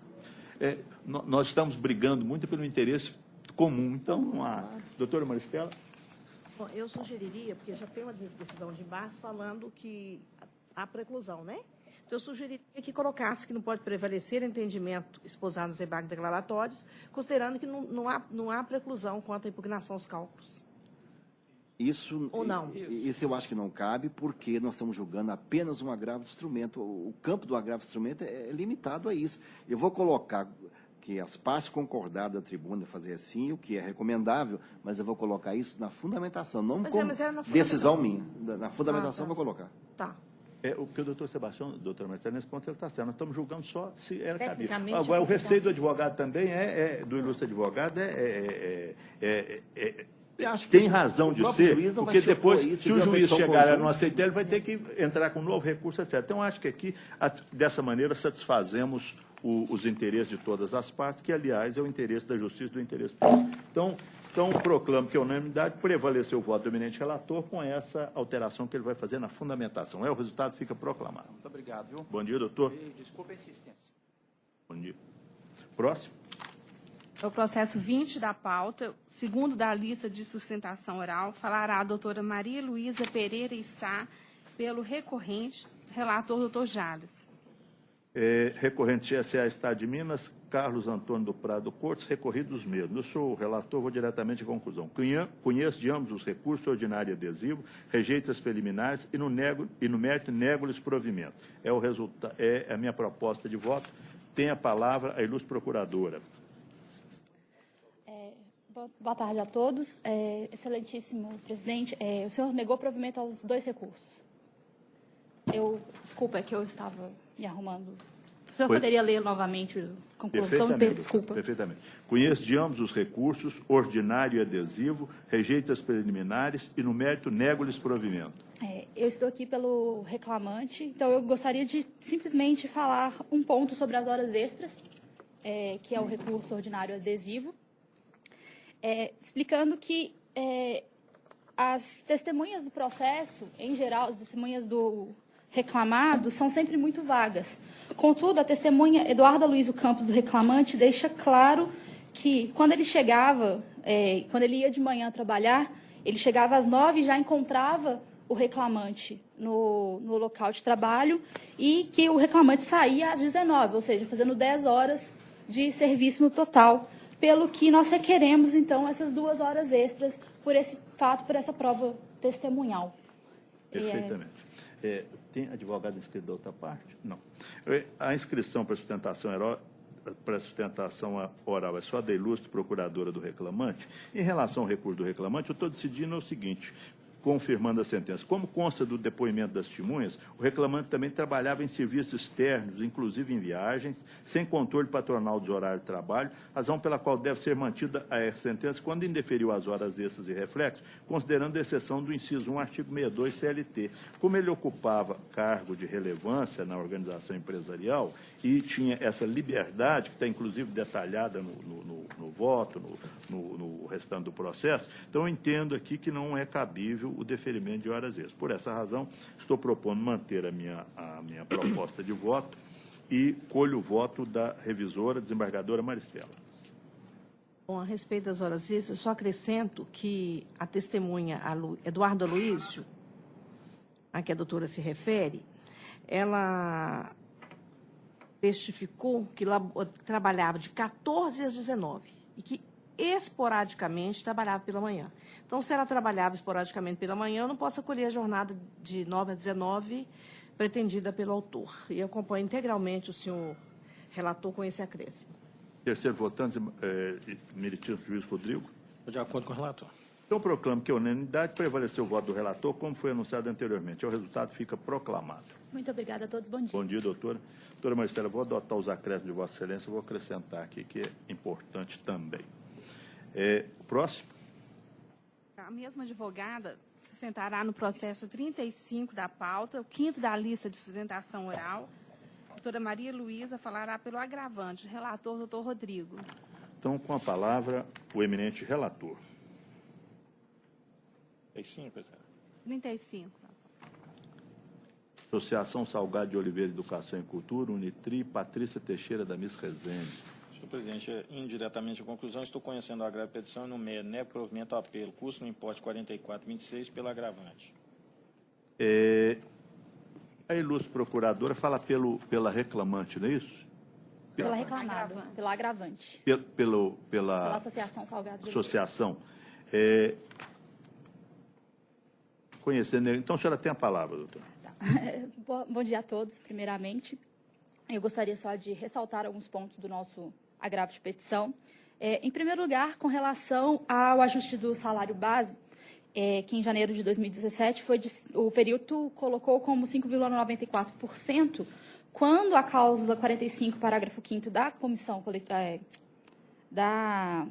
Nós estamos brigando muito pelo interesse comum, então não há. Doutora Maristela? Bom, eu sugeriria, porque já tem uma decisão de embargo falando que há preclusão, né? Então, eu sugeriria que colocasse que não pode prevalecer entendimento esposado nos embargos declaratórios, considerando que não há preclusão quanto à impugnação aos cálculos. Isso, ou não? Isso eu acho que não cabe, porque nós estamos julgando apenas um agravo de instrumento. O campo do agravo de instrumento é limitado a isso. Eu vou colocar que as partes concordaram da tribuna fazer assim, o que é recomendável, mas eu vou colocar isso na fundamentação, não como decisão minha. Na fundamentação eu vou colocar. Tá. O que o doutor Sebastião, doutor Marcelo, nesse ponto ele está certo. Nós estamos julgando só se era cabível. Tecnicamente, Agora, o receio do advogado também do ilustre advogado tem razão de ser, porque depois, se o juiz chegar a não aceitar, ele vai ter que entrar com um novo recurso, etc. Então, acho que aqui, dessa maneira, satisfazemos os interesses de todas as partes, que, aliás, é o interesse da justiça e do interesse público. Então, proclamo que a unanimidade prevaleceu o voto do eminente relator com essa alteração que ele vai fazer na fundamentação. O resultado fica proclamado. Muito obrigado, viu? Bom dia, doutor. Desculpa a insistência. Bom dia. Próximo. É o processo 20 da pauta, segundo da lista de sustentação oral, falará a doutora Maria Luísa Pereira Issá, pelo recorrente, relator doutor Jales. Recorrente GSA Estado de Minas, Carlos Antônio do Prado Cortes, recorridos mesmos. Eu sou o relator, vou diretamente à conclusão. Conheço de ambos os recursos ordinário e adesivo, rejeito as preliminares e no mérito nego-lhes provimento. É a minha proposta de voto. Tem a palavra a ilustre procuradora. Boa tarde a todos. Excelentíssimo presidente, o senhor negou provimento aos 2 recursos. Desculpa, é que eu estava me arrumando. O senhor poderia ler novamente a conclusão? Desculpa. Perfeitamente. Conheço de ambos os recursos, ordinário e adesivo, rejeito as preliminares e no mérito nego-lhes provimento. Eu estou aqui pelo reclamante, então eu gostaria de simplesmente falar um ponto sobre as horas extras, que é o recurso ordinário adesivo. Explicando que as testemunhas do processo, em geral, as testemunhas do reclamado, são sempre muito vagas. Contudo, a testemunha Eduarda Luiz Campos, do reclamante, deixa claro que, quando ele chegava, quando ele ia de manhã trabalhar, ele chegava às 9h e já encontrava o reclamante no local de trabalho e que o reclamante saía às 19h, ou seja, fazendo 10 horas de serviço no total. Pelo que nós requeremos, então, essas 2 horas extras por esse fato, por essa prova testemunhal. Perfeitamente. Tem advogado inscrito da outra parte? Não. A inscrição para sustentação oral é só da ilustre procuradora do reclamante. Em relação ao recurso do reclamante, eu estou decidindo o seguinte, confirmando a sentença. Como consta do depoimento das testemunhas, o reclamante também trabalhava em serviços externos, inclusive em viagens, sem controle patronal dos horários de trabalho, razão pela qual deve ser mantida a sentença quando indeferiu as horas extras e reflexos, considerando a exceção do inciso 1, artigo 62 CLT. Como ele ocupava cargo de relevância na organização empresarial e tinha essa liberdade, que está inclusive detalhada no voto, no restante do processo, então eu entendo aqui que não é cabível o deferimento de horas extras. Por essa razão, estou propondo manter a minha proposta de voto e colho o voto da revisora, desembargadora Maristela. Bom, a respeito das horas extras, só acrescento que a testemunha Eduarda Luísio, a que a doutora se refere, ela testificou que trabalhava de 14 às 19 e que esporadicamente trabalhava pela manhã. Então, se ela trabalhava esporadicamente pela manhã, eu não posso acolher a jornada de 9 às 19 pretendida pelo autor. E eu acompanho integralmente o senhor relator com esse acréscimo. Terceiro votante, meritíssimo juiz Rodrigo. Estou de acordo com o relator. Então, proclamo que a unanimidade prevaleceu o voto do relator, como foi anunciado anteriormente. O resultado fica proclamado. Muito obrigada a todos. Bom dia. Bom dia, doutora. Doutora Maristela, vou adotar os acréscimos de Vossa Excelência, vou acrescentar aqui que é importante também. Próximo. A mesma advogada se sentará no processo 35 da pauta, o 5º da lista de sustentação oral. A doutora Maria Luísa falará pelo agravante. Relator, doutor Rodrigo. Então, com a palavra, o eminente relator. 35, presidente. 35. Associação Salgado de Oliveira Educação e Cultura, Unitri, Patrícia Teixeira da Miss Rezende. Senhor presidente, indiretamente a conclusão, estou conhecendo a agravo petição no MED, né, provimento apelo, custo no importe 44,26 pelo agravante. A ilustre procuradora fala pela reclamante, não é isso? Pela reclamada, pela agravante. Pela Associação Salgado de associação. Conhecendo, então a senhora tem a palavra, doutora. Bom dia a todos, primeiramente. Eu gostaria só de ressaltar alguns pontos do nosso agravo de petição. Em primeiro lugar, com relação ao ajuste do salário base, que em janeiro de 2017 o período colocou como 5,94%, quando a cláusula 45, parágrafo 5º da comissão da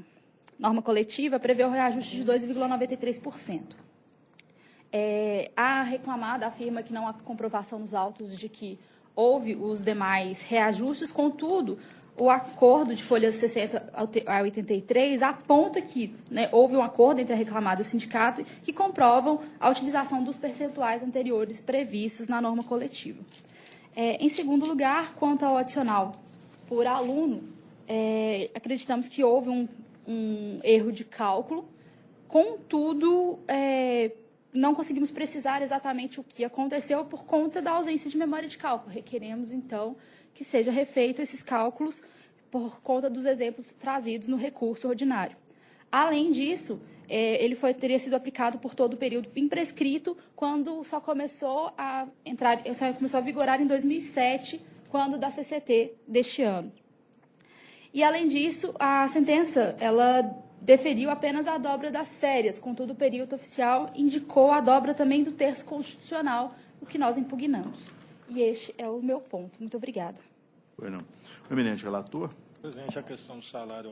norma coletiva prevê o reajuste de 2,93%. A reclamada afirma que não há comprovação nos autos de que houve os demais reajustes, contudo, o acordo de folhas 60 a 83 aponta que houve um acordo entre a reclamada e o sindicato que comprovam a utilização dos percentuais anteriores previstos na norma coletiva. Em segundo lugar, quanto ao adicional por aluno, acreditamos que houve um erro de cálculo, contudo, não conseguimos precisar exatamente o que aconteceu por conta da ausência de memória de cálculo. Requeremos, então, que seja refeito esses cálculos por conta dos exemplos trazidos no recurso ordinário. Além disso, ele teria sido aplicado por todo o período imprescrito, quando só começou a vigorar em 2007, quando da CCT deste ano. E, além disso, a sentença, ela deferiu apenas a dobra das férias, contudo o período oficial indicou a dobra também do terço constitucional, o que nós impugnamos. E este é o meu ponto. Muito obrigada. Bueno. O eminente relator. Presidente, a questão do salário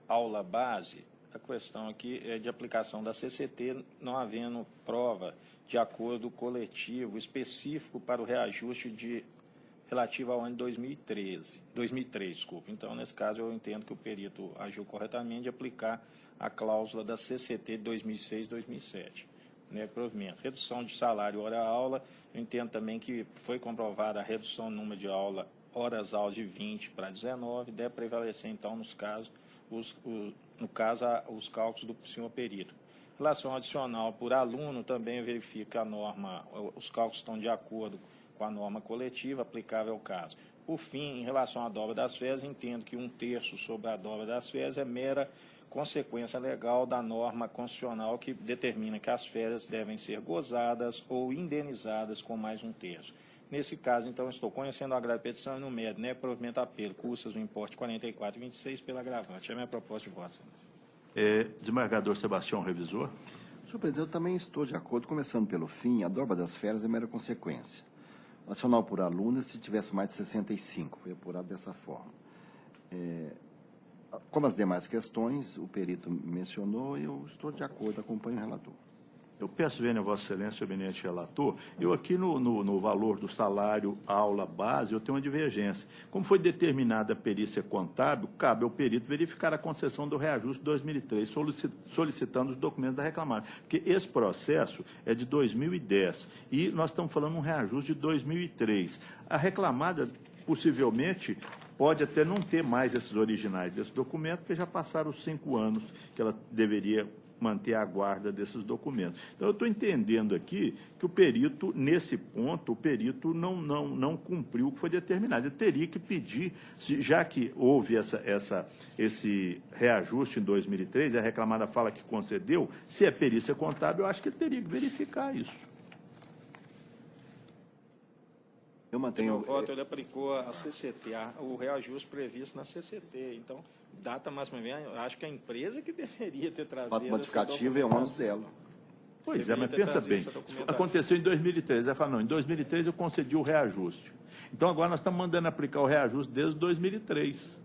aula base, a questão aqui é de aplicação da CCT, não havendo prova de acordo coletivo específico para o reajuste relativo ao ano de 2003, desculpa. Então, nesse caso, eu entendo que o perito agiu corretamente de aplicar a cláusula da CCT de 2006 e 2007. Provimento. Redução de salário hora-aula, eu entendo também que foi comprovada a redução do número de horas-aula de 20 para 19, deve prevalecer, então, os cálculos do senhor perito. Em relação ao adicional por aluno, também verifica a norma, os cálculos estão de acordo com a norma coletiva aplicável ao caso. Por fim, em relação à dobra das férias, entendo que 1/3 sobre a dobra das férias é mera consequência legal da norma constitucional que determina que as férias devem ser gozadas ou indenizadas com mais 1/3. Nesse caso, então, estou conhecendo o agravo de petição e no MED, provimento apelo, custas no importe 44,26 pelo agravante. É a minha proposta de voto. Desembargador Sebastião, revisor. Senhor presidente, eu também estou de acordo, começando pelo fim, a dobra das férias é mera consequência. Adicional por aluno, se tivesse mais de 65, foi apurado dessa forma. Como as demais questões, o perito mencionou, eu estou de acordo, acompanho o relator. Eu peço, vênia, Vossa Excelência, o eminente relator, eu aqui no valor do salário aula base, eu tenho uma divergência. Como foi determinada a perícia contábil, cabe ao perito verificar a concessão do reajuste de 2003, solicitando os documentos da reclamada. Porque esse processo é de 2010 e nós estamos falando de um reajuste de 2003. A reclamada, possivelmente, pode até não ter mais esses originais desse documento, porque já passaram os 5 anos que ela deveria manter a guarda desses documentos. Então, eu estou entendendo aqui que o perito, nesse ponto, o perito não cumpriu o que foi determinado. Ele teria que pedir, já que houve esse reajuste em 2003, a reclamada fala que concedeu, se é perícia contábil, eu acho que ele teria que verificar isso. Eu mantenho... O voto, ele aplicou a CCT, o reajuste previsto na CCT. Então, data máxima, acho que a empresa que deveria ter trazido... O voto modificativo é ônus dela. Pois é, mas pensa bem, aconteceu em 2003. Aí fala, não, em 2003 eu concedi o reajuste. Então, agora nós estamos mandando aplicar o reajuste desde 2003.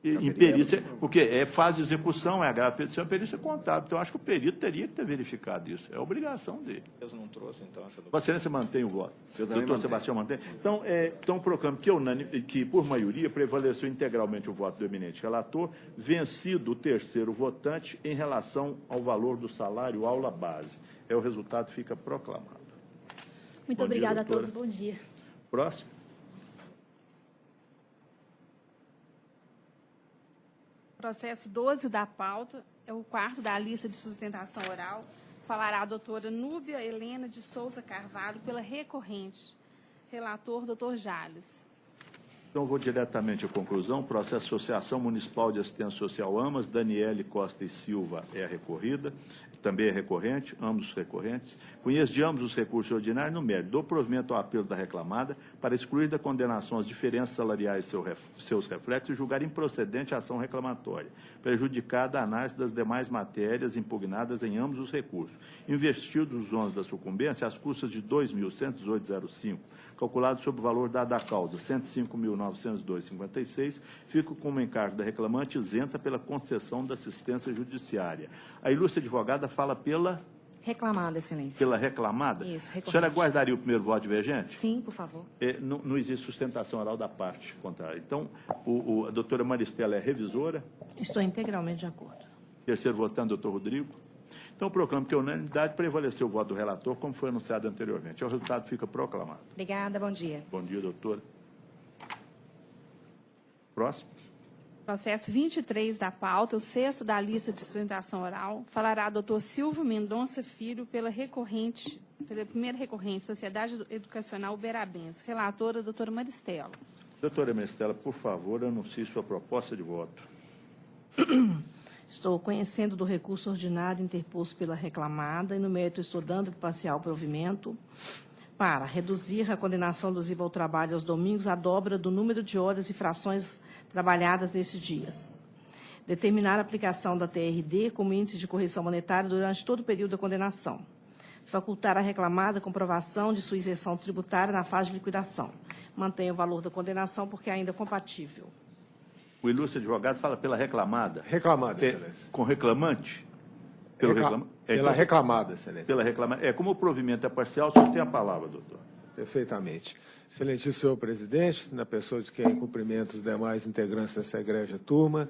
Em perícia, porque é fase de execução, é agravo de petição, é perícia contábil. Então, acho que o perito teria que ter verificado isso. É obrigação dele. Eles não trouxeram, então, essa Vossa Excelência mantém o voto. Doutor Sebastião mantém. Então proclamo que, por maioria, prevaleceu integralmente o voto do eminente relator, vencido o terceiro votante em relação ao valor do salário aula base. O resultado fica proclamado. Muito obrigada a todos. Bom dia. Próximo. Processo 12 da pauta, é o quarto da lista de sustentação oral. Falará a doutora Núbia Helena de Souza Carvalho, pela recorrente. Relator, doutor Jales. Então, vou diretamente à conclusão. Processo Associação Municipal de Assistência Social AMAS, Daniele Costa e Silva é a recorrida, também é recorrente, ambos recorrentes. Conheço de ambos os recursos ordinários no mérito do provimento ao apelo da reclamada para excluir da condenação as diferenças salariais e seus reflexos e julgar improcedente a ação reclamatória, prejudicada a análise das demais matérias impugnadas em ambos os recursos. Investidos os ônus da sucumbência, as custas de R$ 2.118,05, calculados sobre o valor dado à causa, R$ 105.902,56, fica como encargo da reclamante isenta pela concessão da assistência judiciária. A ilustre advogada fala pela... Reclamada, excelência. Pela reclamada? Isso, recorrente. A senhora guardaria o primeiro voto divergente? Sim, por favor. Não existe sustentação oral da parte contrária. Então, a doutora Maristela é revisora. Estou integralmente de acordo. Terceiro votante, doutor Rodrigo. Então, proclamo que a unanimidade prevaleceu o voto do relator, como foi anunciado anteriormente. O resultado fica proclamado. Obrigada, bom dia. Bom dia, doutora. Próximo. Processo 23 da pauta, o sexto da lista de sustentação oral. Falará doutor Silvio Mendonça Filho, pela primeira recorrente, Sociedade Educacional Uberabense. Relatora, doutora Maristela. Doutora Maristela, por favor, anuncie sua proposta de voto. Estou conhecendo do recurso ordinário interposto pela reclamada e, no mérito, estou dando parcial provimento para reduzir a condenação alusiva ao trabalho aos domingos à dobra do número de horas e frações trabalhadas nesses dias. Determinar a aplicação da TRD como índice de correção monetária durante todo o período da condenação. Facultar a reclamada a comprovação de sua isenção tributária na fase de liquidação. Mantenha o valor da condenação porque é ainda compatível. O ilustre advogado fala pela reclamada. Reclamada, excelência. Com reclamante? Pela reclamada, excelência. Pela reclamada. Como o provimento é parcial, o senhor tem a palavra, doutor. Perfeitamente. Excelentíssimo senhor presidente, na pessoa de quem cumprimento os demais integrantes dessa egrégia turma,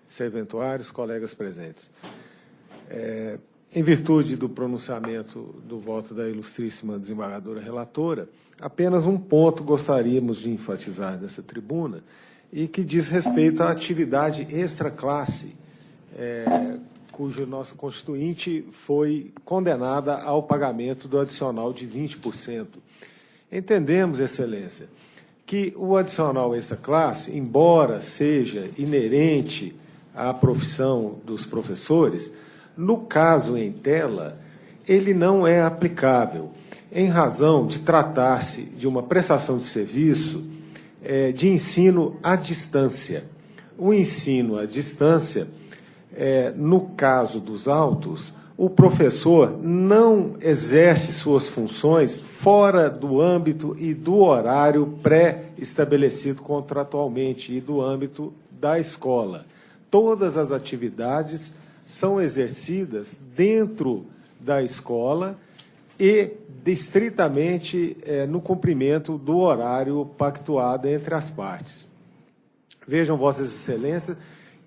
serventuários, colegas presentes. Em virtude do pronunciamento do voto da ilustríssima desembargadora relatora, apenas um ponto gostaríamos de enfatizar dessa tribuna, e que diz respeito à atividade extraclasse, cujo nosso constituinte foi condenada ao pagamento do adicional de 20%. Entendemos, excelência, que o adicional extraclasse, embora seja inerente à profissão dos professores, no caso em tela, ele não é aplicável, em razão de tratar-se de uma prestação de serviço de ensino à distância. O ensino à distância, no caso dos autos, o professor não exerce suas funções fora do âmbito e do horário pré-estabelecido contratualmente e do âmbito da escola. Todas as atividades são exercidas dentro da escola e estritamente no cumprimento do horário pactuado entre as partes. Vejam, Vossas Excelências,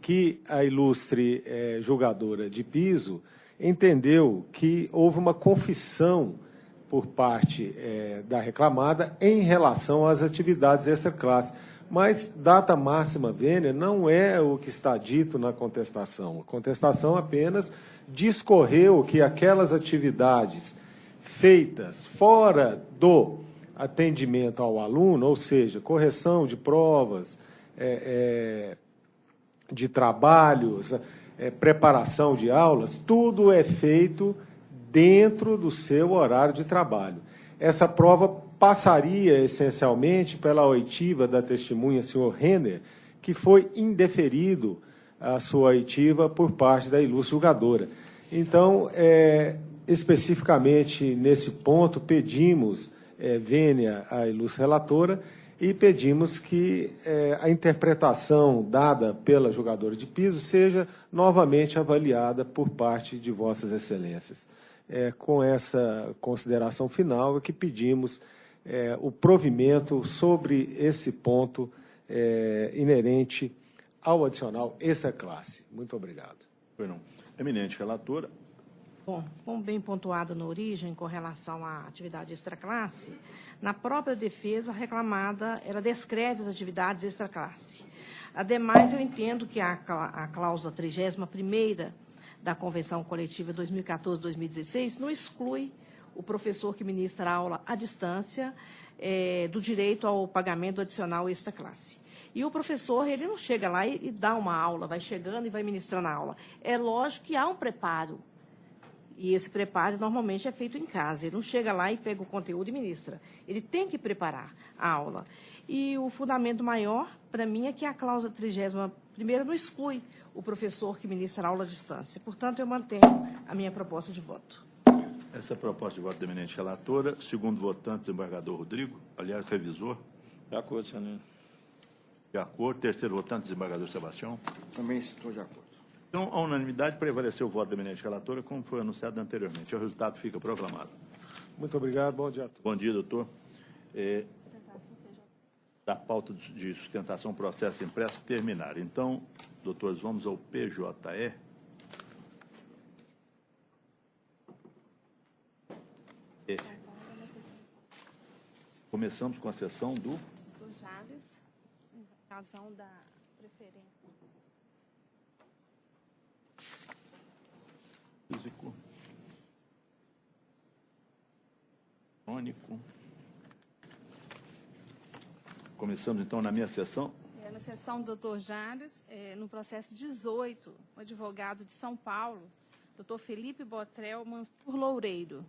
que a ilustre julgadora de piso entendeu que houve uma confissão por parte da reclamada em relação às atividades extraclasse, Mas data máxima vênia não é o que está dito na contestação. A contestação apenas discorreu que aquelas atividades feitas fora do atendimento ao aluno, ou seja, correção de provas, de trabalhos, preparação de aulas, tudo é feito dentro do seu horário de trabalho. Essa prova passaria essencialmente pela oitiva da testemunha, senhor Renner, que foi indeferido a sua oitiva por parte da ilustre julgadora. Então, especificamente nesse ponto, pedimos vênia à ilustre relatora e pedimos que a interpretação dada pela julgadora de piso seja novamente avaliada por parte de vossas excelências. Com essa consideração final é que pedimos o provimento sobre esse ponto inerente ao adicional extra classe. Muito obrigado. Eminente relatora. Bom, como bem pontuado na origem, com relação à atividade extraclasse, na própria defesa reclamada, ela descreve as atividades extraclasse. Ademais, eu entendo que a cláusula 31ª da Convenção Coletiva 2014-2016 não exclui o professor que ministra a aula à distância do direito ao pagamento adicional extraclasse. E o professor, ele não chega lá e dá uma aula, vai chegando e vai ministrando a aula. É lógico que há um preparo. E esse preparo, normalmente, é feito em casa. Ele não chega lá e pega o conteúdo e ministra. Ele tem que preparar a aula. E o fundamento maior, para mim, é que a cláusula 31ª não exclui o professor que ministra a aula à distância. Portanto, eu mantenho a minha proposta de voto. Essa é a proposta de voto da eminente relatora. Segundo votante, desembargador Rodrigo. Aliás, revisor. De acordo, senhor. De acordo. Terceiro votante, desembargador Sebastião. Também estou de acordo. Então, a unanimidade prevaleceu o voto da eminente relatora, como foi anunciado anteriormente. O resultado fica proclamado. Muito obrigado. Bom dia a todos. Bom dia, doutor. Da pauta de sustentação processo impresso terminar. Então, doutores, vamos ao PJE. Começamos com a sessão do Jales, em razão da preferência. Físico. Crônico. Começamos, então, na minha sessão. Na sessão do doutor Jales, no processo 18, o advogado de São Paulo, doutor Felipe Botrel Mansur Loureiro.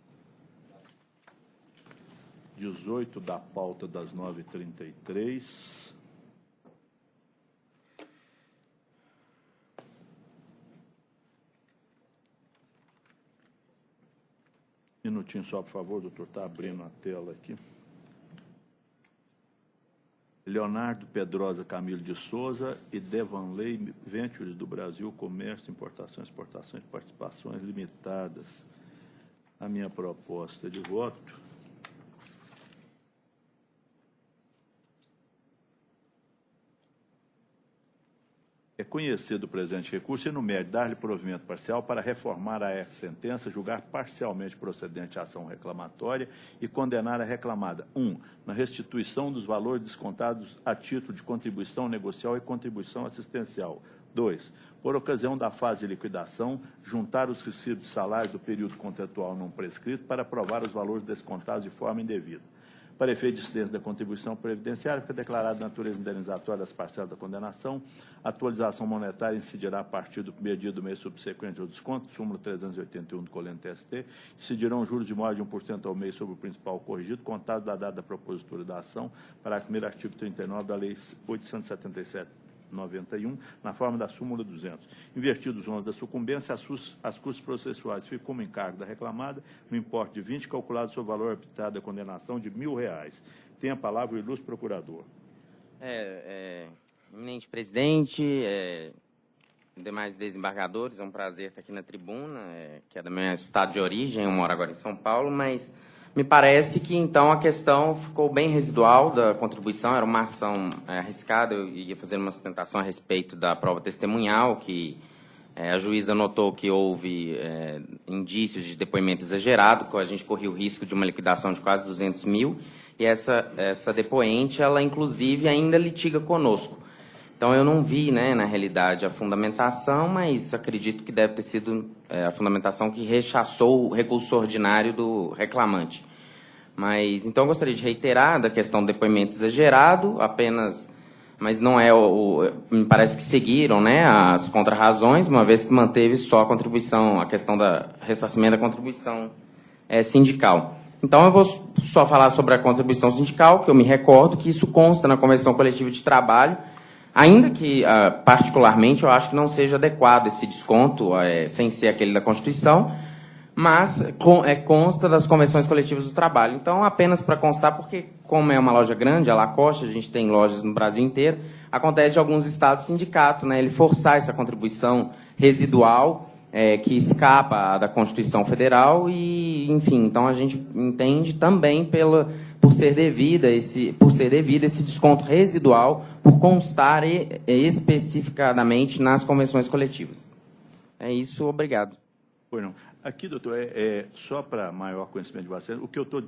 18 da pauta das 9h33. Minutinho só, por favor, doutor. Está abrindo a tela aqui. Leonardo Pedrosa Camilo de Souza e Devanley Ventures do Brasil, Comércio, Importações, Exportações, Participações Limitadas. A minha proposta de voto é conhecer do presente recurso e, no mérito, dar-lhe provimento parcial para reformar a sentença, julgar parcialmente procedente a ação reclamatória e condenar a reclamada. 1. Na restituição dos valores descontados a título de contribuição negocial e contribuição assistencial. 2. Por ocasião da fase de liquidação, juntar os recibos de salário do período contratual não prescrito para provar os valores descontados de forma indevida. Para efeito de incidência da contribuição previdenciária, fica declarada a natureza indenizatória das parcelas da condenação. A atualização monetária incidirá a partir do primeiro dia do mês subsequente ao desconto, súmula 381 do Colente TST. Incidirão juros de maior de 1% ao mês sobre o principal corrigido, contado da data da propositura da ação, para o artigo 39 da Lei 877/91, na forma da súmula 200. Invertidos os ônus da sucumbência, as custas processuais ficam como encargo da reclamada, no importe de 20, calculado sobre o valor arbitrado da condenação de R$1.000. Tem a palavra o ilustre procurador. Eminente presidente, demais desembargadores, é um prazer estar aqui na tribuna, que é do meu estado de origem, eu moro agora em São Paulo, mas me parece que, então, a questão ficou bem residual da contribuição, era uma ação arriscada, eu ia fazer uma sustentação a respeito da prova testemunhal, que a juíza notou que houve indícios de depoimento exagerado, que a gente corria o risco de uma liquidação de quase 200 mil, e essa depoente, ela inclusive ainda litiga conosco. Então, eu não vi, né, na realidade, a fundamentação, mas acredito que deve ter sido a fundamentação que rechaçou o recurso ordinário do reclamante. Mas, então, eu gostaria de reiterar da questão do depoimento exagerado, apenas, mas não é me parece que seguiram, né, as contrarrazões, uma vez que manteve só a contribuição, a questão da ressarcimento da contribuição sindical. Então, eu vou só falar sobre a contribuição sindical, que eu me recordo que isso consta na Convenção Coletiva de Trabalho, ainda que, particularmente, eu acho que não seja adequado esse desconto, sem ser aquele da Constituição, mas consta das convenções coletivas do trabalho. Então, apenas para constar, porque como é uma loja grande, a Lacoste, a gente tem lojas no Brasil inteiro, acontece de alguns estados sindicato, né, ele forçar essa contribuição residual, que escapa da Constituição Federal e, enfim, então a gente entende também por ser devido esse desconto residual, por constar especificadamente nas convenções coletivas. É isso, obrigado. Pois não. Aqui, doutor, só para maior conhecimento de vocês, o que eu estou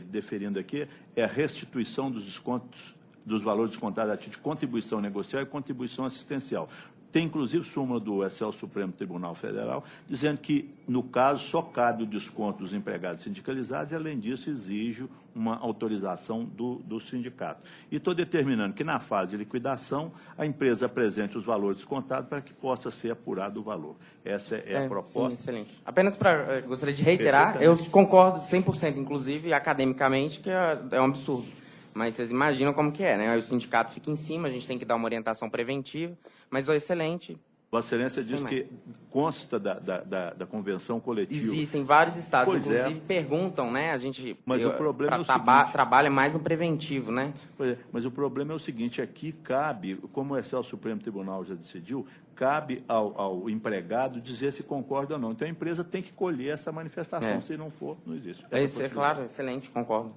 deferindo aqui é a restituição dos descontos, dos valores descontados a título de contribuição negocial e contribuição assistencial. Tem, inclusive, súmula do Supremo Tribunal Federal, dizendo que, no caso, só cabe o desconto dos empregados sindicalizados e, além disso, exige uma autorização do sindicato. E estou determinando que, na fase de liquidação, a empresa apresente os valores descontados para que possa ser apurado o valor. Essa é a proposta. Sim, excelente. Apenas gostaria de reiterar, eu concordo 100%, inclusive, academicamente, que é um absurdo. Mas vocês imaginam como que é, né? Aí o sindicato fica em cima, a gente tem que dar uma orientação preventiva, mas é excelente. Vossa Excelência diz que consta da convenção coletiva. Existem vários estados, pois inclusive, perguntam, né? A gente o problema é o seguinte, trabalha mais no preventivo, né? Pois é, mas o problema é o seguinte, aqui cabe, como o Supremo Tribunal já decidiu, cabe ao empregado dizer se concorda ou não. Então a empresa tem que colher essa manifestação, se não for, não existe. É claro, excelente, concordo.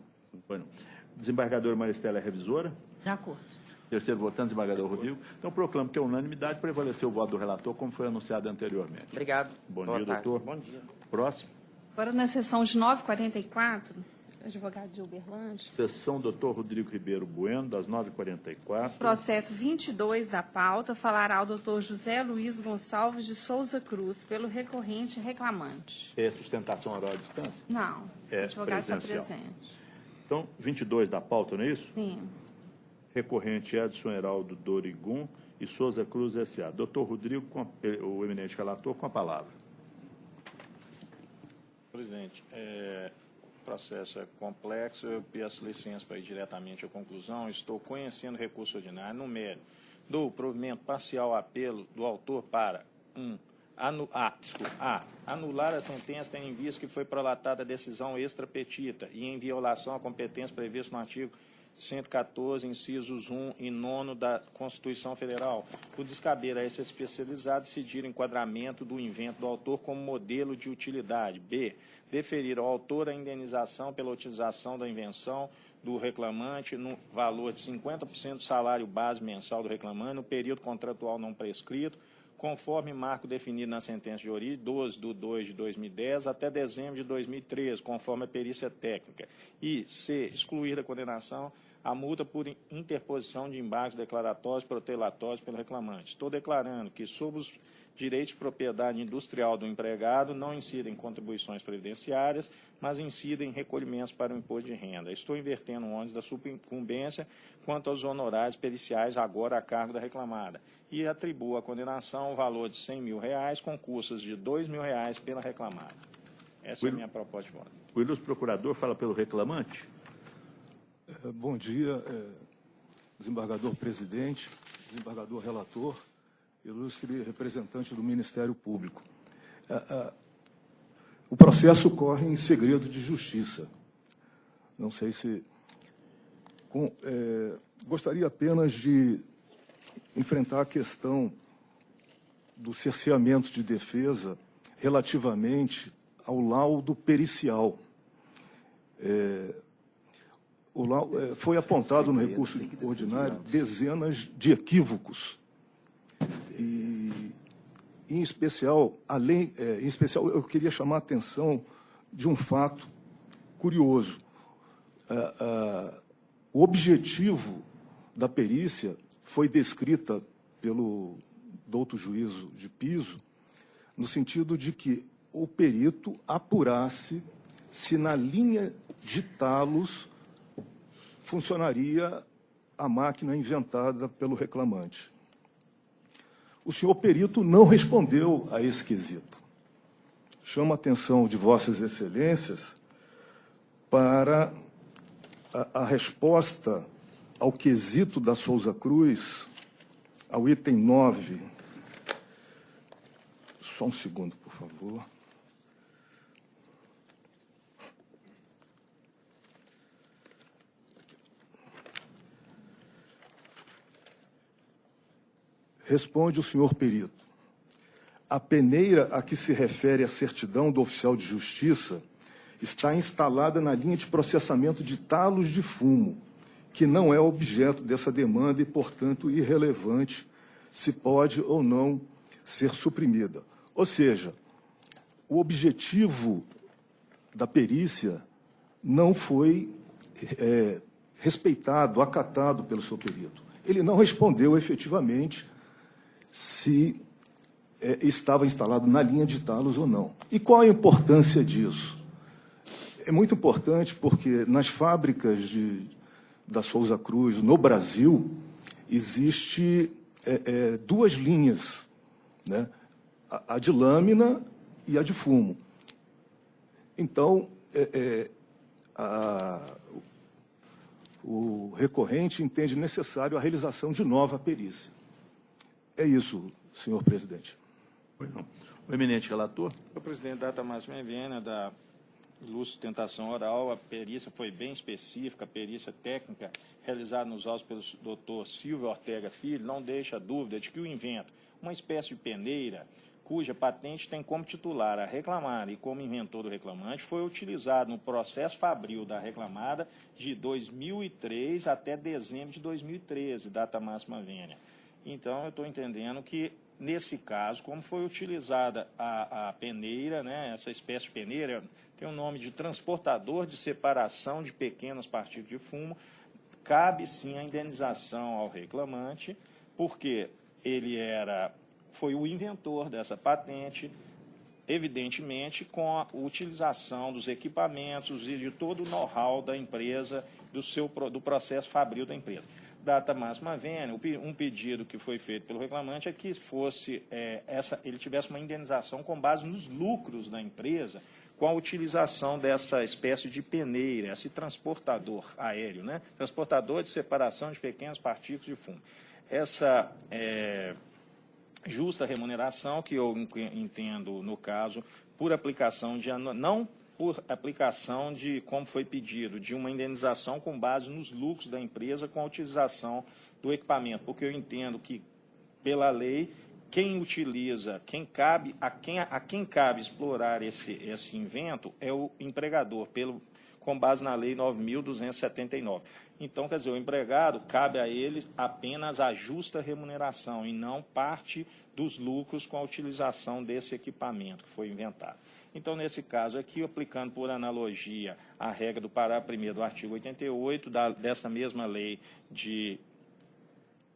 Bueno. Desembargadora Maristela é revisora? De acordo. Terceiro votante, desembargador Rodrigo. Então, proclamo que a unanimidade prevaleceu o voto do relator, como foi anunciado anteriormente. Obrigado. Bom dia, doutor. Bom dia. Próximo. Agora, na sessão de 9h44, advogado de Uberlândia. Sessão doutor Rodrigo Ribeiro Bueno, das 9h44. Processo 22 da pauta, falará o doutor José Luiz Gonçalves de Souza Cruz, pelo recorrente reclamante. É sustentação oral à distância? Não, é o advogado está presencial. presente. Então, 22 da pauta, não é isso? Sim. Recorrente Edson Heraldo Dorigum e Souza Cruz S.A. Doutor Rodrigo, o eminente relator, com a palavra. Presidente, o processo é complexo, eu peço licença para ir diretamente à conclusão. Estou conhecendo o recurso ordinário no mérito do provimento parcial apelo do autor para anular a sentença tendo em vista que foi prolatada a decisão extra-petita e em violação à competência prevista no artigo 114, incisos 1 e 9 da Constituição Federal, por descaber a esse especializado decidir o enquadramento do invento do autor como modelo de utilidade. B. Deferir ao autor a indenização pela utilização da invenção do reclamante no valor de 50% do salário base mensal do reclamante no período contratual não prescrito, conforme marco definido na sentença de origem, 12/2/2010, até dezembro de 2013, conforme a perícia técnica. E, C, excluir da condenação a multa por interposição de embargos declaratórios protelatórios pelo reclamante. Estou declarando que, sob os direitos de propriedade industrial do empregado, não incidem contribuições previdenciárias, mas incidem recolhimentos para o imposto de renda. Estou invertendo o ônus da surincumbência quanto aos honorários periciais agora a cargo da reclamada e atribuo à condenação o valor de R$100 mil, com custas de R$2 mil pela reclamada. Essa é a minha proposta de voto. O ilustre procurador fala pelo reclamante. Bom dia, desembargador presidente, desembargador relator, ilustre representante do Ministério Público. O processo corre em segredo de justiça. Não sei se... gostaria apenas de enfrentar a questão do cerceamento de defesa relativamente ao laudo pericial. Foi apontado no recurso ordinário dezenas de equívocos. E, em especial, eu queria chamar a atenção de um fato curioso. o objetivo da perícia foi descrita pelo douto juízo de piso, no sentido de que o perito apurasse se na linha de talos funcionaria a máquina inventada pelo reclamante. O senhor perito não respondeu a esse quesito. Chamo a atenção de Vossas Excelências para a resposta ao quesito da Souza Cruz, ao item 9. Só um segundo, por favor. Responde o senhor perito. A peneira a que se refere a certidão do oficial de justiça está instalada na linha de processamento de talos de fumo, que não é objeto dessa demanda e, portanto, irrelevante se pode ou não ser suprimida. Ou seja, o objetivo da perícia não foi respeitado, acatado pelo seu perito. Ele não respondeu efetivamente se estava instalado na linha de talos ou não. E qual a importância disso? É muito importante porque nas fábricas da Souza Cruz, no Brasil, existe duas linhas, né? A de lâmina e a de fumo. Então, o recorrente entende necessário a realização de nova perícia. É isso, senhor presidente. O eminente relator. O presidente, data máxima vênia da sustentação oral, a perícia foi bem específica, a perícia técnica realizada nos autos pelo doutor Silvio Ortega Filho, não deixa dúvida de que o invento, uma espécie de peneira, cuja patente tem como titular a reclamada e como inventor do reclamante, foi utilizado no processo fabril da reclamada de 2003 até dezembro de 2013, data máxima vênia. Então, eu estou entendendo que, nesse caso, como foi utilizada a peneira, né, essa espécie de peneira, tem o nome de transportador de separação de pequenas partículas de fumo, cabe sim a indenização ao reclamante, porque ele foi o inventor dessa patente, evidentemente com a utilização dos equipamentos e de todo o know-how da empresa, do processo fabril da empresa. Data máxima vênia, um pedido que foi feito pelo reclamante é que ele tivesse uma indenização com base nos lucros da empresa, com a utilização dessa espécie de peneira, esse transportador aéreo, né? Transportador de separação de pequenas partículas de fumo. Essa justa remuneração, que eu entendo, no caso, por aplicação não por aplicação de, como foi pedido, de uma indenização com base nos lucros da empresa com a utilização do equipamento, porque eu entendo que, pela lei, quem utiliza, a quem cabe explorar esse invento é o empregador, com base na Lei 9.279. Então, quer dizer, o empregado, cabe a ele apenas a justa remuneração e não parte dos lucros com a utilização desse equipamento que foi inventado. Então, nesse caso aqui, aplicando por analogia a regra do parágrafo 1º do artigo 88 dessa mesma lei de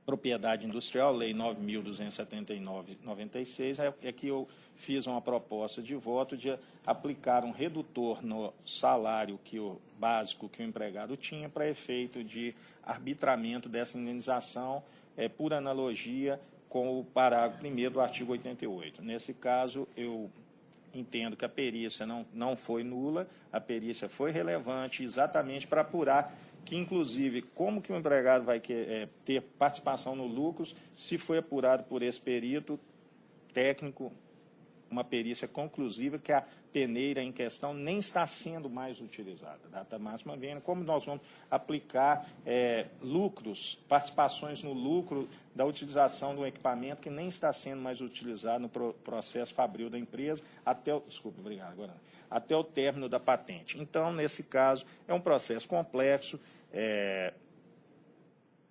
propriedade industrial, Lei 9.279/96, é que eu fiz uma proposta de voto de aplicar um redutor no salário básico que o empregado tinha para efeito de arbitramento dessa indenização, por analogia com o parágrafo 1º do artigo 88. Nesse caso, eu entendo que a perícia não foi nula, a perícia foi relevante exatamente para apurar que, inclusive, como que o empregado vai ter participação no lucros se foi apurado por esse perito técnico, uma perícia conclusiva que a peneira em questão nem está sendo mais utilizada. Data máxima vênia, como nós vamos aplicar lucros, participações no lucro da utilização de um equipamento que nem está sendo mais utilizado no processo fabril da empresa até o término da patente. Então, nesse caso, é um processo complexo,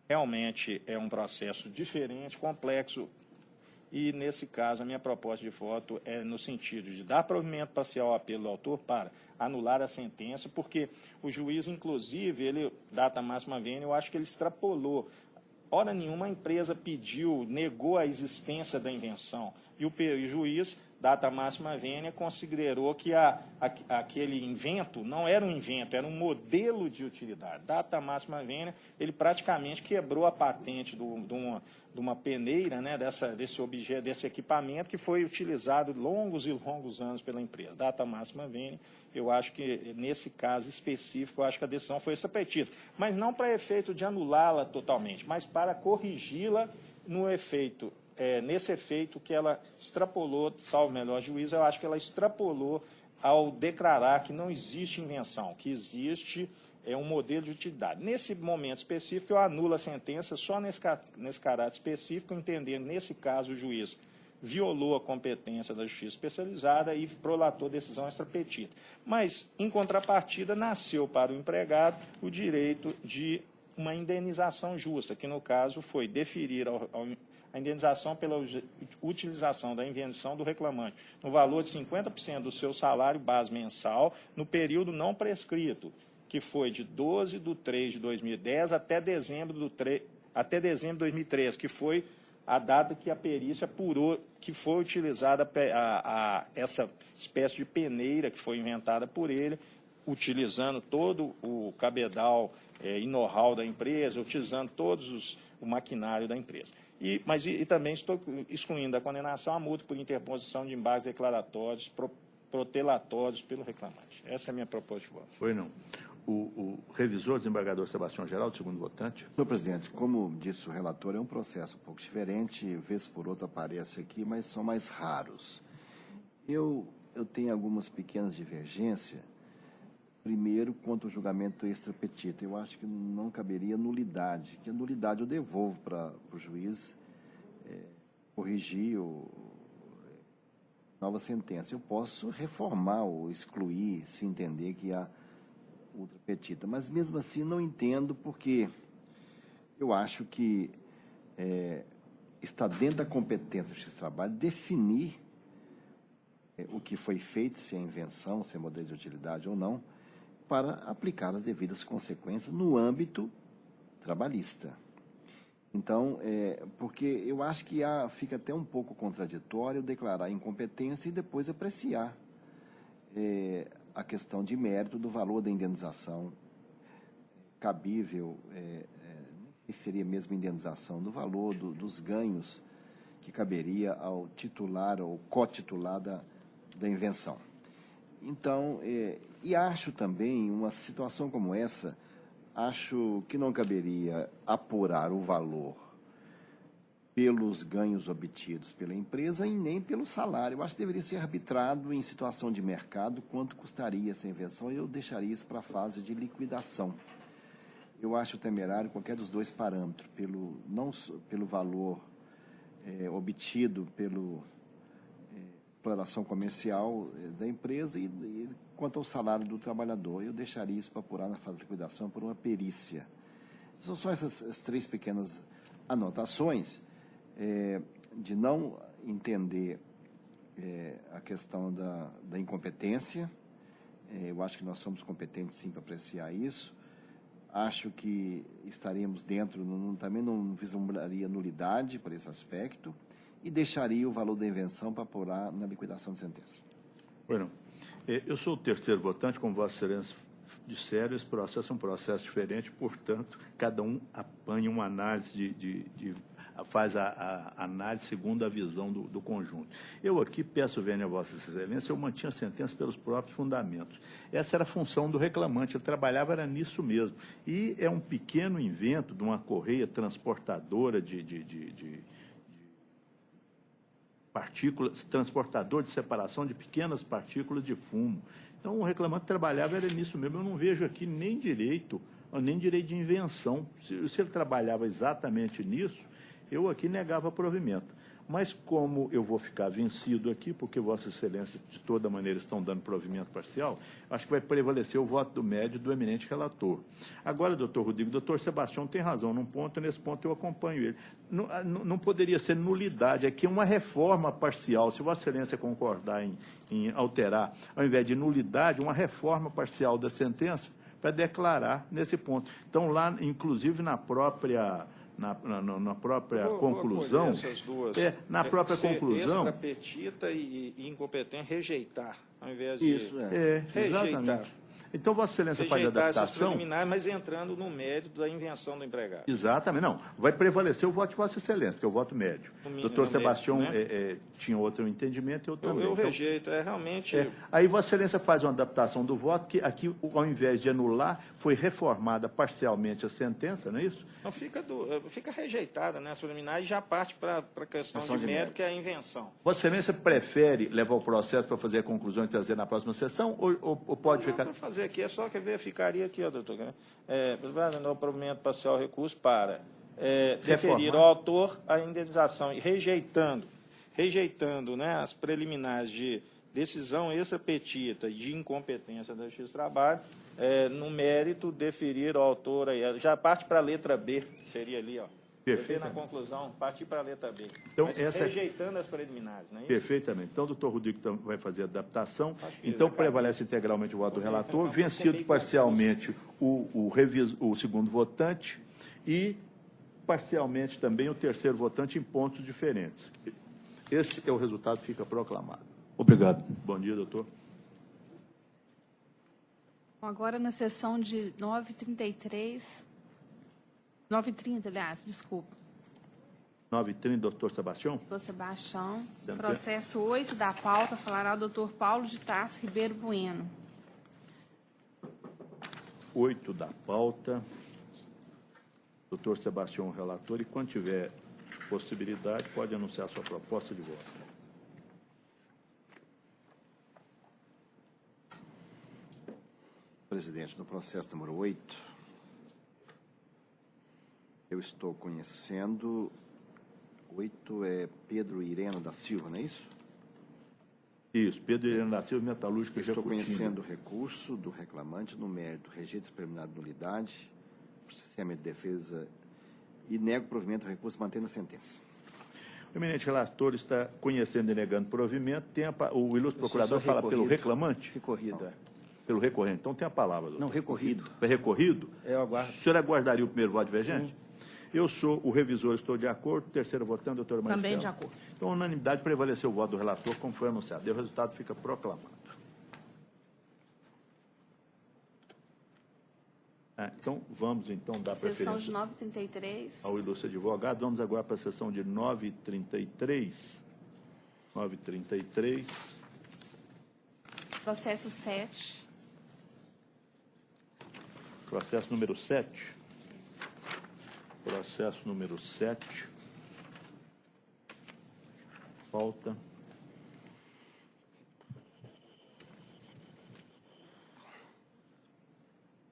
realmente é um processo diferente, complexo, e, nesse caso, a minha proposta de voto é no sentido de dar provimento parcial ao apelo do autor para anular a sentença, porque o juiz, inclusive, ele, data máxima vênia, eu acho que ele extrapolou. Hora nenhuma a empresa pediu, negou a existência da invenção, e o juiz, data máxima vênia, considerou que aquele invento não era um invento, era um modelo de utilidade. Data máxima vênia, ele praticamente quebrou a patente de uma peneira, né, desse objeto, desse equipamento que foi utilizado longos e longos anos pela empresa. Data máxima vênia, eu acho que, nesse caso específico, eu acho que a decisão foi extrapetida. Mas não para efeito de anulá-la totalmente, mas para corrigi-la no efeito, nesse efeito que ela extrapolou, salvo melhor juízo, eu acho que ela extrapolou ao declarar que não existe invenção, que existe um modelo de utilidade. Nesse momento específico, eu anulo a sentença só nesse caráter específico, entendendo, nesse caso, o juiz violou a competência da justiça especializada e prolatou decisão extrapetida. Mas, em contrapartida, nasceu para o empregado o direito de uma indenização justa, que, no caso, foi deferir a indenização pela utilização da invenção do reclamante no valor de 50% do seu salário base mensal no período não prescrito, que foi de 12/3/2010 até dezembro de 2013, que foi a data que a perícia apurou que foi utilizada essa espécie de peneira que foi inventada por ele, utilizando todo o cabedal e know-how da empresa, utilizando todos o maquinário da empresa. Mas também estou excluindo da condenação a multa por interposição de embargos declaratórios protelatórios pelo reclamante. Essa é a minha proposta de voto. Foi não. O revisor desembargador Sebastião Geraldo, segundo votante. Senhor presidente, como disse o relator, é um processo um pouco diferente, vez por outra aparece aqui, mas são mais raros. Eu tenho algumas pequenas divergências. Primeiro, quanto ao julgamento extra petita, eu acho que não caberia nulidade, que a nulidade eu devolvo para o juiz corrigir nova sentença. Eu posso reformar ou excluir, se entender que há ultra petita, mas mesmo assim não entendo, porque eu acho que está dentro da competência desse trabalho definir o que foi feito, se é invenção, se é modelo de utilidade ou não, para aplicar as devidas consequências no âmbito trabalhista. Então, porque eu acho que fica até um pouco contraditório declarar incompetência e depois apreciar a questão de mérito do valor da indenização cabível, que seria mesmo indenização do valor dos ganhos que caberia ao titular ou cotitular da invenção. Então, e acho também, uma situação como essa, acho que não caberia apurar o valor pelos ganhos obtidos pela empresa e nem pelo salário. Eu acho que deveria ser arbitrado em situação de mercado quanto custaria essa invenção, e eu deixaria isso para a fase de liquidação. Eu acho temerário qualquer dos dois parâmetros, não pelo valor obtido pela exploração comercial da empresa e quanto ao salário do trabalhador. Eu deixaria isso para apurar na fase de liquidação por uma perícia. São só essas três pequenas anotações de não entender a questão da incompetência. Eu acho que nós somos competentes, sim, para apreciar isso. Acho que estaríamos dentro, também não vislumbraria nulidade por esse aspecto, e deixaria o valor da invenção para apurar na liquidação de sentença. Bueno, eu sou o terceiro votante, como Vossa Excelência disseram, esse processo é um processo diferente, portanto, cada um apanha uma análise faz a análise segundo a visão do conjunto. Eu aqui peço vênia a Vossa Excelência, eu mantinha a sentença pelos próprios fundamentos. Essa era a função do reclamante, ele trabalhava era nisso mesmo. E é um pequeno invento de uma correia transportadora de partículas, transportador de separação de pequenas partículas de fumo. Então, o reclamante trabalhava era nisso mesmo. Eu não vejo aqui nem direito de invenção. Se ele trabalhava exatamente nisso, eu aqui negava provimento. Mas como eu vou ficar vencido aqui, porque Vossa Excelência, de toda maneira, estão dando provimento parcial, acho que vai prevalecer o voto do médio do eminente relator. Agora, doutor Rodrigo, doutor Sebastião tem razão num ponto, nesse ponto eu acompanho ele. Não poderia ser nulidade, aqui é uma reforma parcial. Se Vossa Excelência concordar em alterar, ao invés de nulidade, uma reforma parcial da sentença para declarar nesse ponto. Então, lá, inclusive, na própria conclusão, essas duas. na própria conclusão, extra petita e incompetente, rejeitar, ao invés de isso, exatamente. Então, Vossa Excelência faz a rejeitar essas adaptação. preliminares, mas entrando no mérito da invenção do empregado. Exatamente, não. Vai prevalecer o voto de Vossa Excelência, que é o voto médio. Doutor Sebastião tinha outro entendimento, eu também. Eu rejeito, realmente. Aí Vossa Excelência faz uma adaptação do voto, que aqui, ao invés de anular, foi reformada parcialmente a sentença, não é isso? Não, fica rejeitada, né, as preliminares, e já parte para a questão de mérito, que é a invenção. Vossa Excelência prefere levar o processo para fazer a conclusão e trazer na próxima sessão, ou pode ficar... Para fazer aqui, é só que ficaria aqui, doutor. O provimento parcial recurso para deferir ao autor a indenização, e rejeitando né, as preliminares de decisão extra petita e de incompetência da Justiça do Trabalho, no mérito, deferir ao autor, aí, já parte para a letra B, seria ali, ó. Perfeito. Na conclusão, partir para a letra B. Então, mas rejeitando as preliminares, não é isso? Perfeitamente. Então, o doutor Rodrigo vai fazer a adaptação. Então, prevalece integralmente o voto do relator, vencido parcialmente o segundo votante e parcialmente também o terceiro votante em pontos diferentes. Esse é o resultado que fica proclamado. Obrigado. Bom dia, doutor. Agora, na sessão de 9h30, aliás, desculpa. 9h30, doutor Sebastião. Doutor Sebastião. Processo 8 da pauta, falará o doutor Paulo de Tarso Ribeiro Bueno. 8 da pauta. Doutor Sebastião, relator, e quando tiver possibilidade, pode anunciar sua proposta de voto. Presidente, no processo número 8, eu estou conhecendo, 8 é Pedro Ireno da Silva, não é isso? Isso, Pedro Ireno da Silva, metalúrgico e Estou executivo. conhecendo o recurso do reclamante no mérito rejeito exterminado de nulidade, processamento de defesa e nego provimento do recurso mantendo a sentença. O eminente relator está conhecendo e negando provimento. O ilustre procurador fala pelo reclamante? Recorrido, Pelo recorrente. Então, tem a palavra, doutor. Não, recorrido. É recorrido? Eu aguardo. O senhor aguardaria o primeiro voto divergente? Sim. Eu sou o revisor, estou de acordo. Terceiro votante, doutora Maristela. Também de acordo. Então, a unanimidade prevaleceu o voto do relator, como foi anunciado. E o resultado fica proclamado. Então, vamos, dar Sessão preferência de 9h33. ao ilustre advogado. Vamos agora para a sessão de 9h33. 9h33. Processo 7. Processo número 7. Processo número 7. Pauta.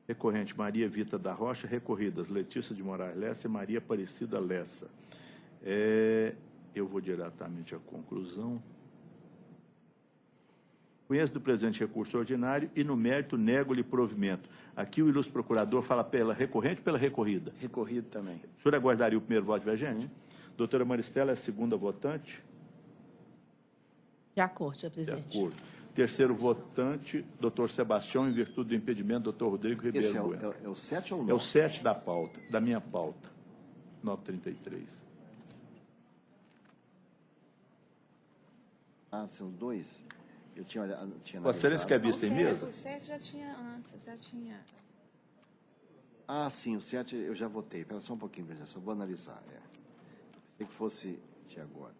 Recorrente Maria Vita da Rocha, recorridas Letícia de Moraes Lessa e Maria Aparecida Lessa. Eu vou diretamente à conclusão. Conheço do presente recurso ordinário e, no mérito, nego-lhe provimento. Aqui o ilustre procurador fala pela recorrente ou pela recorrida? Recorrido também. O senhor aguardaria o primeiro voto divergente? Sim. Doutora Maristela é a segunda votante? De acordo, senhor presidente. De acordo. Terceiro votante, doutor Sebastião, em virtude do impedimento, doutor Rodrigo Ribeiro Esse Bueno. é o 7 ou o 9? É o 7 da pauta, da minha pauta. 9h33. São dois? Eu tinha olhado. Vossa Excelência quer vista em mesa? O 7 já tinha antes, já tinha. Sim, o 7 eu já votei. Espera só um pouquinho, presidente, só vou analisar. Pensei que fosse de agora.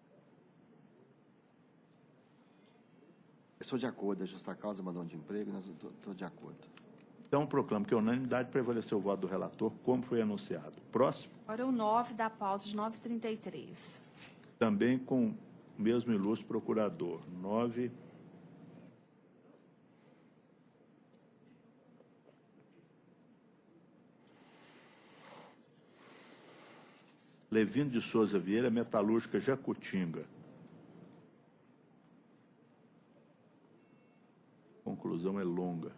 Eu sou de acordo, a justa causa, abandono de emprego, mas estou de acordo. Então, proclamo que a unanimidade prevaleceu o voto do relator, como foi anunciado. Próximo. Agora é o 9 da pauta, de 9h33. Também com o mesmo ilustre procurador. 9. Levino de Souza Vieira, Metalúrgica Jacutinga. Conclusão é longa.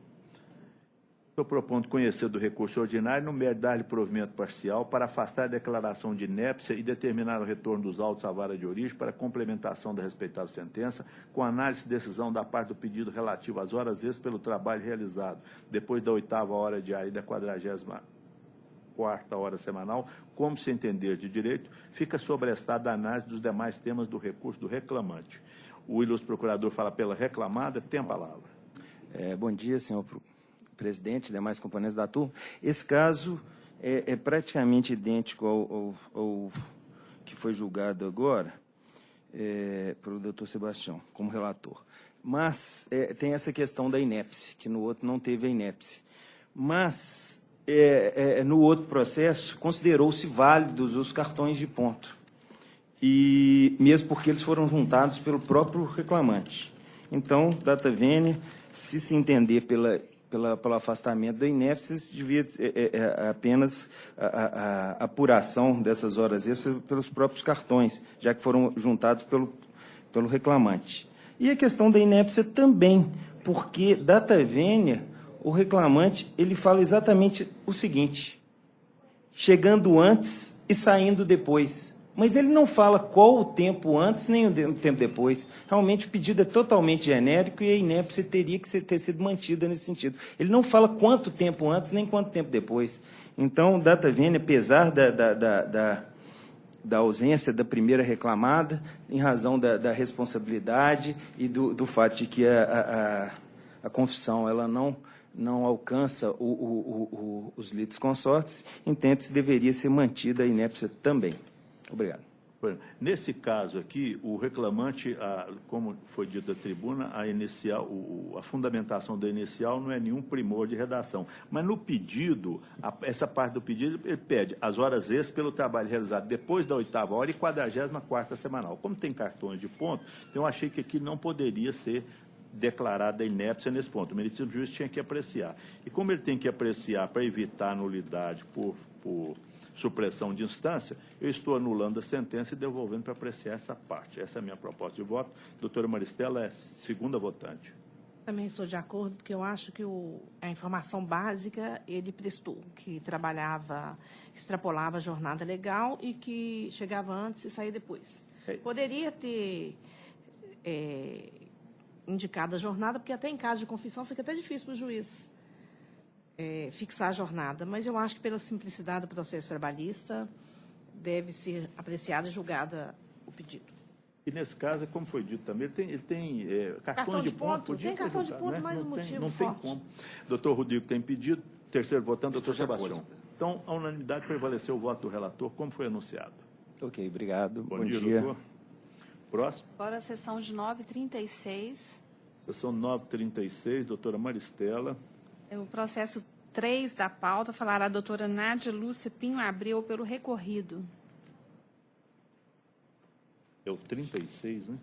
Estou propondo conhecer do recurso ordinário no mérito dar-lhe provimento parcial para afastar a declaração de inépcia e determinar o retorno dos autos à vara de origem para complementação da respeitável sentença, com análise e decisão da parte do pedido relativo às horas extras pelo trabalho realizado, depois da 8ª hora diária e da 44ª hora semanal, como se entender de direito, fica sobrestada a análise dos demais temas do recurso do reclamante. O ilustre procurador fala pela reclamada, tem a palavra. Bom dia, senhor presidente e demais componentes da turma. Esse caso é praticamente idêntico ao que foi julgado agora pelo doutor Sebastião, como relator. Mas tem essa questão da inépcia, que no outro não teve a inépcia. Mas, no outro processo, considerou-se válidos os cartões de ponto, e mesmo porque eles foram juntados pelo próprio reclamante. Então, data vênia, se entender pelo afastamento da inépcia, devia apenas a apuração dessas horas extras pelos próprios cartões, já que foram juntados pelo reclamante. E a questão da inépcia também, porque, data vênia, o reclamante ele fala exatamente o seguinte: chegando antes e saindo depois. Mas ele não fala qual o tempo antes nem o tempo depois. Realmente o pedido é totalmente genérico e a inépcia teria que ter sido mantida nesse sentido. Ele não fala quanto tempo antes nem quanto tempo depois. Então, data vênia, apesar da ausência da primeira reclamada, em razão da responsabilidade e do fato de que a confissão ela não alcança os litisconsortes, entende-se deveria ser mantida a inépcia também. Obrigado. Nesse caso aqui, o reclamante, como foi dito da tribuna, a fundamentação da inicial não é nenhum primor de redação. Mas no pedido, essa parte do pedido, ele pede as horas extras pelo trabalho realizado depois da 8ª hora e 44ª semanal. Como tem cartões de ponto, eu achei que aqui não poderia ser declarada a inépcia nesse ponto. O ministro do Juiz tinha que apreciar. E como ele tem que apreciar para evitar nulidade por supressão de instância, eu estou anulando a sentença e devolvendo para apreciar essa parte. Essa é a minha proposta de voto. Doutora Maristela é segunda votante. Também estou de acordo, porque eu acho que a informação básica ele prestou, que trabalhava, extrapolava a jornada legal e que chegava antes e saía depois. Poderia ter indicado a jornada, porque até em caso de confissão fica até difícil para o juiz fixar a jornada, mas eu acho que pela simplicidade do processo trabalhista deve ser apreciada e julgada o pedido. E nesse caso, como foi dito também, ele tem cartões de ponto. Tem cartão de ponto, mais um motivo não tem como. Doutor Rodrigo tem pedido, terceiro votante, doutor Sebastião. Então, a unanimidade prevaleceu o voto do relator, como foi anunciado. Ok, obrigado. Bom dia, doutor. Próximo. Agora a sessão de 9h36. Sessão 9h36, doutora Maristela. O processo 3 da pauta falará a doutora Nádia Lúcia Pinho Abreu pelo recorrido. É o 36, né?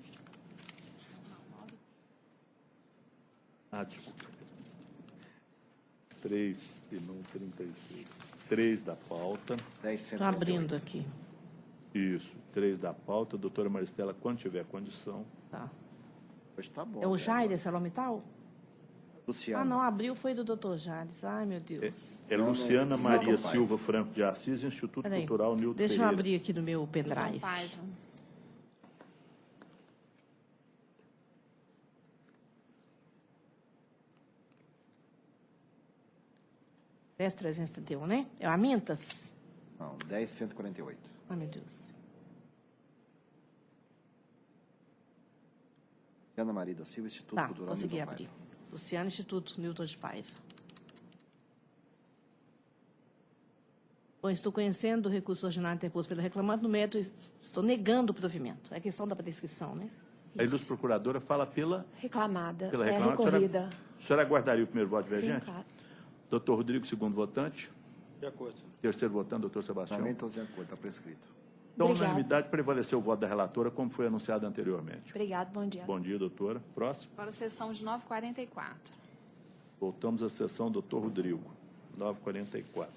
Desculpa. 3 e não 36. 3 da pauta. Estou abrindo aqui. Isso, 3 da pauta. Doutora Maristela, quando tiver condição. Tá. Hoje tá bom. É o Jair, Celomital? Luciana. Não, abril foi do doutor Jales. Ai, meu Deus. É Luciana Maria Silva Franco de Assis, Instituto Cultural Nilton Ferreira. Deixa eu abrir aqui no meu pendrive. 10.331, né? É o Amintas? Não, 10.148. Ai, meu Deus. Luciana Maria da Silva, Instituto Cultural consegui Nilton abrir. Paiva. Luciana, Instituto Nilton de Paiva. Bom, estou conhecendo o recurso ordinário interposto pelo reclamante no mérito, estou negando o provimento. É a questão da prescrição, né? A ilustre procuradora fala pela reclamada. Pela reclamada. recorrida. A senhora aguardaria o primeiro voto divergente? Sim, claro. Doutor Rodrigo, segundo votante. De acordo. Terceiro votante, doutor Sebastião. Também estou de acordo, está prescrito. Então, Obrigada. unanimidade, prevaleceu o voto da relatora, como foi anunciado anteriormente. Obrigado, bom dia. Bom dia, doutora. Próximo. Agora a sessão de 9h44. Voltamos à sessão, doutor Rodrigo. 9h44.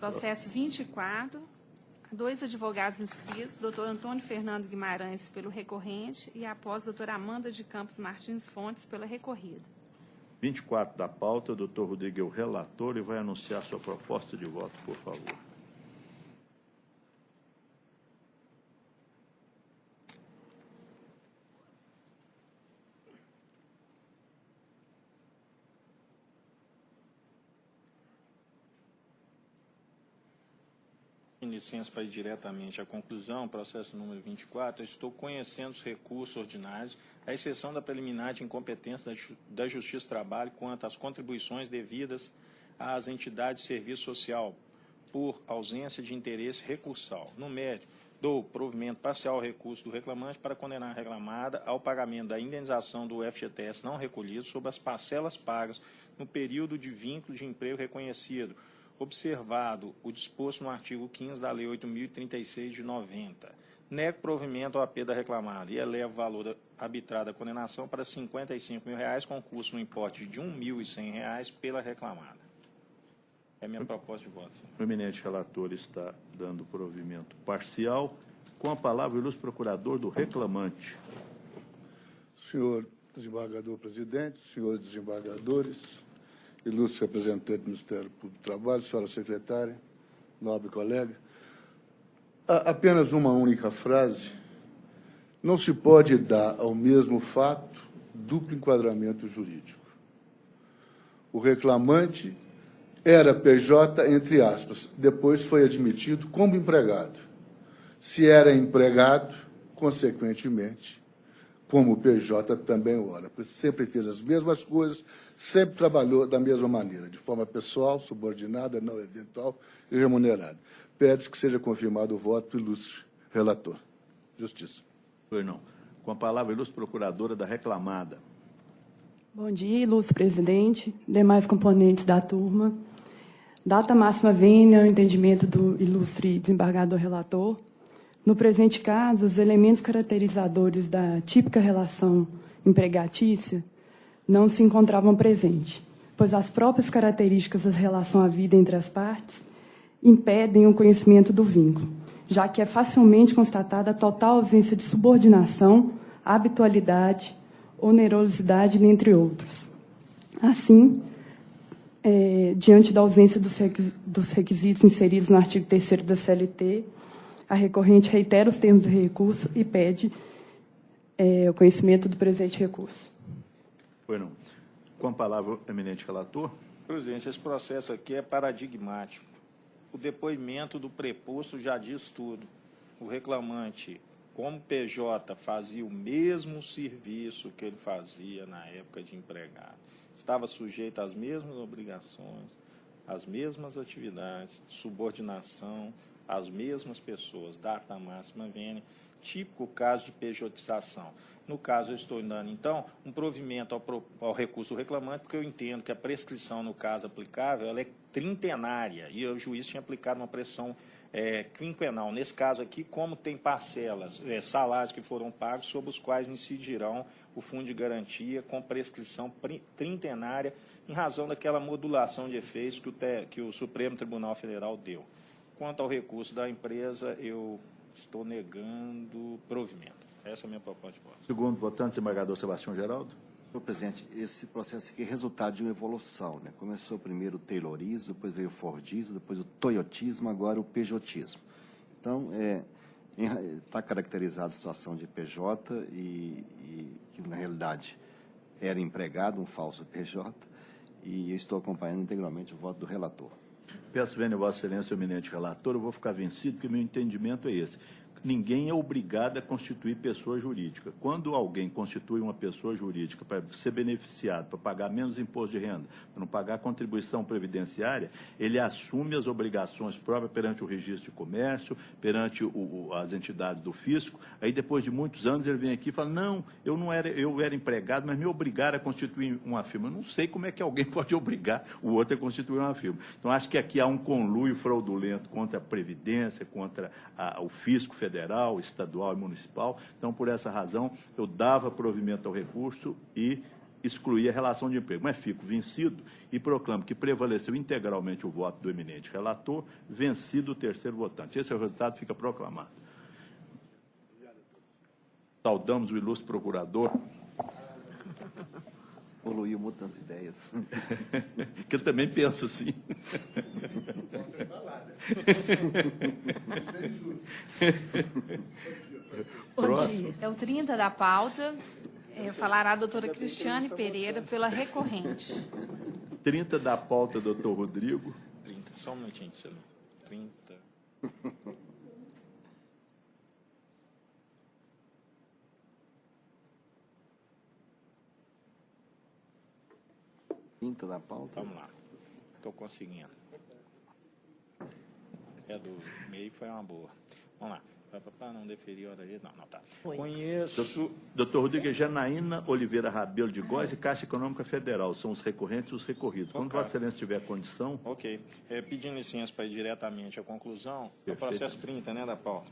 Processo 24, dois advogados inscritos, doutor Antônio Fernando Guimarães pelo recorrente e após doutora Amanda de Campos Martins Fontes pela recorrida. 24 da pauta, o doutor Rodrigo é o relator e vai anunciar sua proposta de voto, por favor. Com licença para ir diretamente à conclusão, processo número 24, eu estou conhecendo os recursos ordinários, à exceção da preliminar de incompetência da Justiça do Trabalho quanto às contribuições devidas às entidades de serviço social por ausência de interesse recursal. No mérito, dou provimento parcial ao recurso do reclamante para condenar a reclamada ao pagamento da indenização do FGTS não recolhido sobre as parcelas pagas no período de vínculo de emprego reconhecido, observado o disposto no artigo 15 da Lei 8.036 de 90. Nego provimento ao AP da reclamada e elevo o valor arbitrado da condenação para R$ 55.000, com custo no importe de R$ 1.100 pela reclamada. É a minha proposta de voto. Senhor. O eminente relator está dando provimento parcial. Com a palavra, o ilustre procurador do reclamante. Senhor desembargador presidente, senhores desembargadores, ilustre representante do Ministério Público do Trabalho, senhora secretária, nobre colega, apenas uma única frase. Não se pode dar ao mesmo fato duplo enquadramento jurídico. O reclamante era PJ, entre aspas, depois foi admitido como empregado. Se era empregado, consequentemente, como PJ também ora, sempre fez as mesmas coisas, sempre trabalhou da mesma maneira, de forma pessoal, subordinada, não eventual e remunerada. Pede-se que seja confirmado o voto do ilustre relator. Justiça. Pois não. Com a palavra, a ilustre procuradora da reclamada. Bom dia, ilustre presidente, demais componentes da turma. Data máxima vênia ao entendimento do ilustre desembargador relator. No presente caso, os elementos caracterizadores da típica relação empregatícia não se encontravam presentes, pois as próprias características da relação havida entre as partes impedem o conhecimento do vínculo, já que é facilmente constatada a total ausência de subordinação, habitualidade, onerosidade, dentre outros. Assim, diante da ausência dos requisitos inseridos no artigo 3º da CLT, a recorrente reitera os termos do recurso e pede o conhecimento do presente recurso. Pois não. Com a palavra, o eminente relator. Presidente, esse processo aqui é paradigmático. O depoimento do preposto já diz tudo. O reclamante, como PJ, fazia o mesmo serviço que ele fazia na época de empregado. Estava sujeito às mesmas obrigações, às mesmas atividades, subordinação, as mesmas pessoas, data máxima vênia, típico caso de pejotização. No caso, eu estou dando, então, um provimento ao recurso do reclamante, porque eu entendo que a prescrição, no caso aplicável, ela é trintenária, e o juiz tinha aplicado uma pressão quinquenal. Nesse caso aqui, como tem parcelas, salários que foram pagos, sobre os quais incidirão o fundo de garantia com prescrição trintenária, em razão daquela modulação de efeitos que o Supremo Tribunal Federal deu. Quanto ao recurso da empresa, eu estou negando provimento. Essa é a minha proposta de voto. Segundo votante, desembargador Sebastião Geraldo. Senhor presidente, esse processo aqui é resultado de uma evolução, né? Começou primeiro o Taylorismo, depois veio o Fordismo, depois o Toyotismo, agora o Pejotismo. Então, está caracterizada a situação de PJ e que, na realidade, era empregado, um falso PJ, e eu estou acompanhando integralmente o voto do relator. Peço vênia, Vossa Excelência, o eminente relator, eu vou ficar vencido, porque meu entendimento é esse. Ninguém é obrigado a constituir pessoa jurídica. Quando alguém constitui uma pessoa jurídica para ser beneficiado, para pagar menos imposto de renda, para não pagar contribuição previdenciária, ele assume as obrigações próprias perante o registro de comércio, perante as entidades do fisco. Aí, depois de muitos anos, ele vem aqui e fala, não, eu era empregado, mas me obrigaram a constituir uma firma. Eu não sei como é que alguém pode obrigar o outro a constituir uma firma. Então, acho que aqui há um conluio fraudulento contra a Previdência, contra o fisco federal, estadual e municipal. Então, por essa razão, eu dava provimento ao recurso e excluir a relação de emprego. Mas fico vencido e proclamo que prevaleceu integralmente o voto do eminente relator, vencido o terceiro votante. Esse é o resultado, fica proclamado. Saudamos o ilustre procurador. Evoluiu muitas ideias. Que ele também pensa assim. Próximo. É o 30 da pauta. Falará a doutora Cristiane Pereira pela recorrente. 30 da pauta, doutor Rodrigo. 30, só um minutinho, senhor. 30. Da pauta. Vamos lá. Estou conseguindo. É do meio, foi uma boa. Vamos lá. Não deferir hora de... Não, tá. Conheço... Doutor Rodrigo, Janaína Oliveira Rabelo de Góes e Caixa Econômica Federal. São os recorrentes e os recorridos. Quando Vossa Excelência tiver condição... Ok. Pedindo licença para ir diretamente à conclusão, Perfeito. O processo 30, né, da pauta.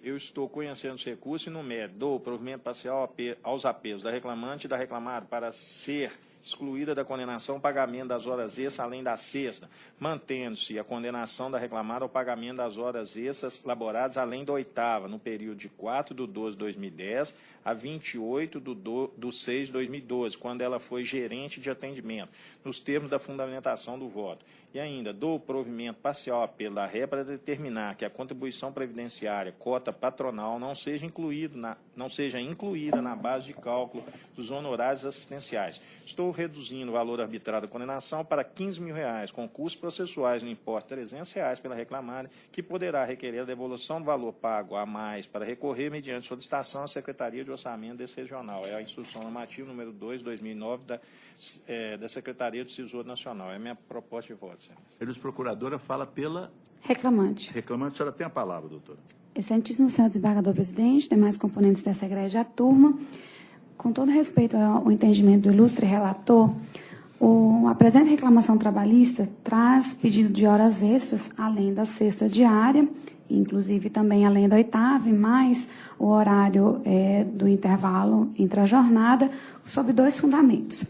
Eu estou conhecendo os recursos e no mérito do provimento parcial aos apelos da reclamante e da reclamada para ser excluída da condenação o pagamento das horas extras além da sexta, mantendo-se a condenação da reclamada ao pagamento das horas extras laboradas além da oitava, no período de 4/12/2010 a 28/6/2012, quando ela foi gerente de atendimento, nos termos da fundamentação do voto. E ainda, do provimento parcial ao apelo da ré para determinar que a contribuição previdenciária, cota patronal, não seja incluída na base de cálculo dos honorários assistenciais. Estou reduzindo o valor arbitrário da condenação para R$ 15.000, com custos processuais no importe de R$ 300 pela reclamada, que poderá requerer a devolução do valor pago a mais para recorrer mediante solicitação à Secretaria de Orçamento desse regional. É a instrução normativa número 2/2009 da Secretaria do Tesouro Nacional. É a minha proposta de voto, senhor. A procuradora fala pela... Reclamante. Reclamante, a senhora tem a palavra, doutora. Excelentíssimo senhor desembargador presidente, demais componentes dessa egrégia turma, com todo respeito ao entendimento do ilustre relator, a presente reclamação trabalhista traz pedido de horas extras, além da sexta diária, inclusive também além da oitava, e mais o horário do intervalo entre a jornada, sob 2 fundamentos.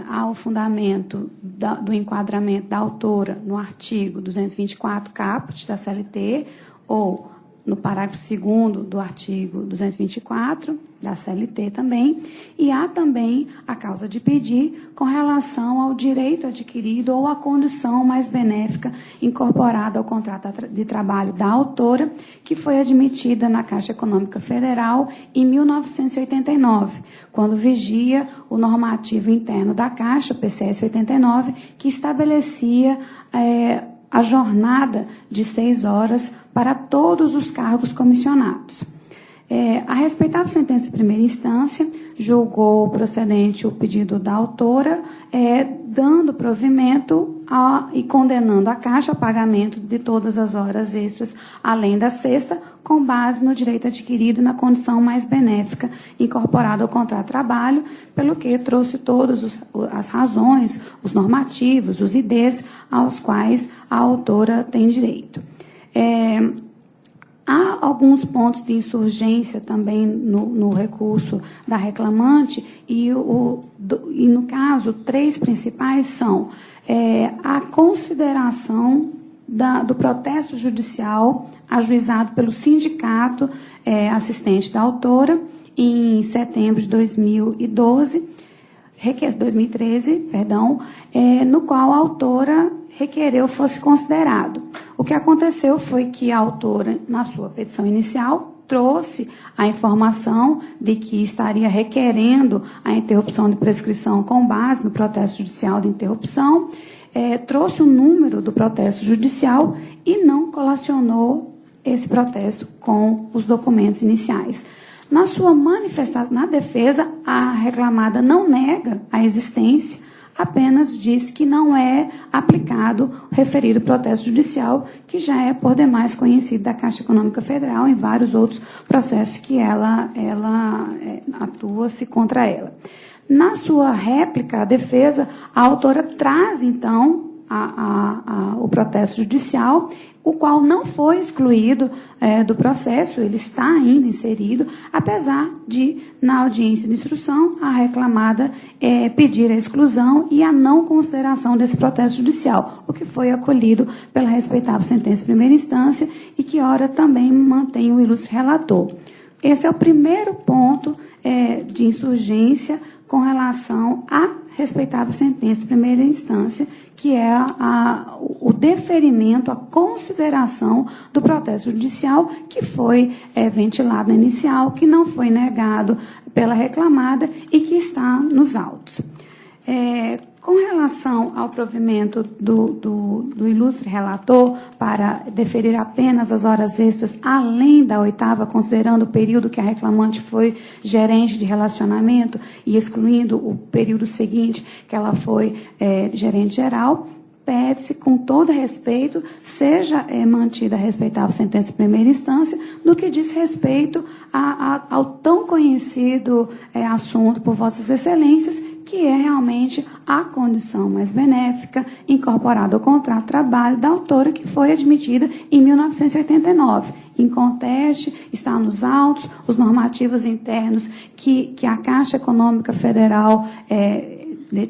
Há o fundamento do enquadramento da autora no artigo 224 caput da CLT, ou no parágrafo 2º do artigo 224 da CLT também, e há também a causa de pedir com relação ao direito adquirido ou à condição mais benéfica incorporada ao contrato de trabalho da autora, que foi admitida na Caixa Econômica Federal em 1989, quando vigia o normativo interno da Caixa, o PCS 89, que estabelecia a jornada de 6 horas para todos os cargos comissionados. A respeitável sentença de primeira instância julgou procedente o pedido da autora, dando provimento e condenando a Caixa ao pagamento de todas as horas extras, além da sexta, com base no direito adquirido na condição mais benéfica incorporada ao contrato de trabalho, pelo que trouxe todas as razões, os normativos, os IDs, aos quais a autora tem direito. Há alguns pontos de insurgência também no recurso da reclamante, e no caso, 3 principais são a consideração do protesto judicial ajuizado pelo sindicato assistente da autora em setembro de 2013, no qual a autora requereu fosse considerado. O que aconteceu foi que a autora, na sua petição inicial, trouxe a informação de que estaria requerendo a interrupção de prescrição com base no protesto judicial de interrupção, trouxe o número do protesto judicial e não colacionou esse protesto com os documentos iniciais. Na sua manifestação, na defesa, a reclamada não nega a existência, apenas diz que não é aplicado o referido protesto judicial, que já é por demais conhecido da Caixa Econômica Federal em vários outros processos que ela atua-se contra ela. Na sua réplica à defesa, a autora traz, então, o processo judicial, o qual não foi excluído do processo, ele está ainda inserido, apesar de, na audiência de instrução, a reclamada pedir a exclusão e a não consideração desse processo judicial, o que foi acolhido pela respeitável sentença de primeira instância e que, ora, também mantém o ilustre relator. Esse é o primeiro ponto de insurgência com relação à respeitável sentença de primeira instância, que é o deferimento, a consideração do processo judicial que foi ventilado na inicial, que não foi negado pela reclamada e que está nos autos. Com relação ao provimento do ilustre relator para deferir apenas as horas extras, além da 8ª, considerando o período que a reclamante foi gerente de relacionamento e excluindo o período seguinte que ela foi gerente geral, pede-se, com todo respeito, seja mantida a respeitável sentença de primeira instância no que diz respeito ao tão conhecido assunto por Vossas Excelências, que é realmente a condição mais benéfica incorporada ao contrato de trabalho da autora, que foi admitida em 1989. Em conteste, está nos autos, os normativos internos que a Caixa Econômica Federal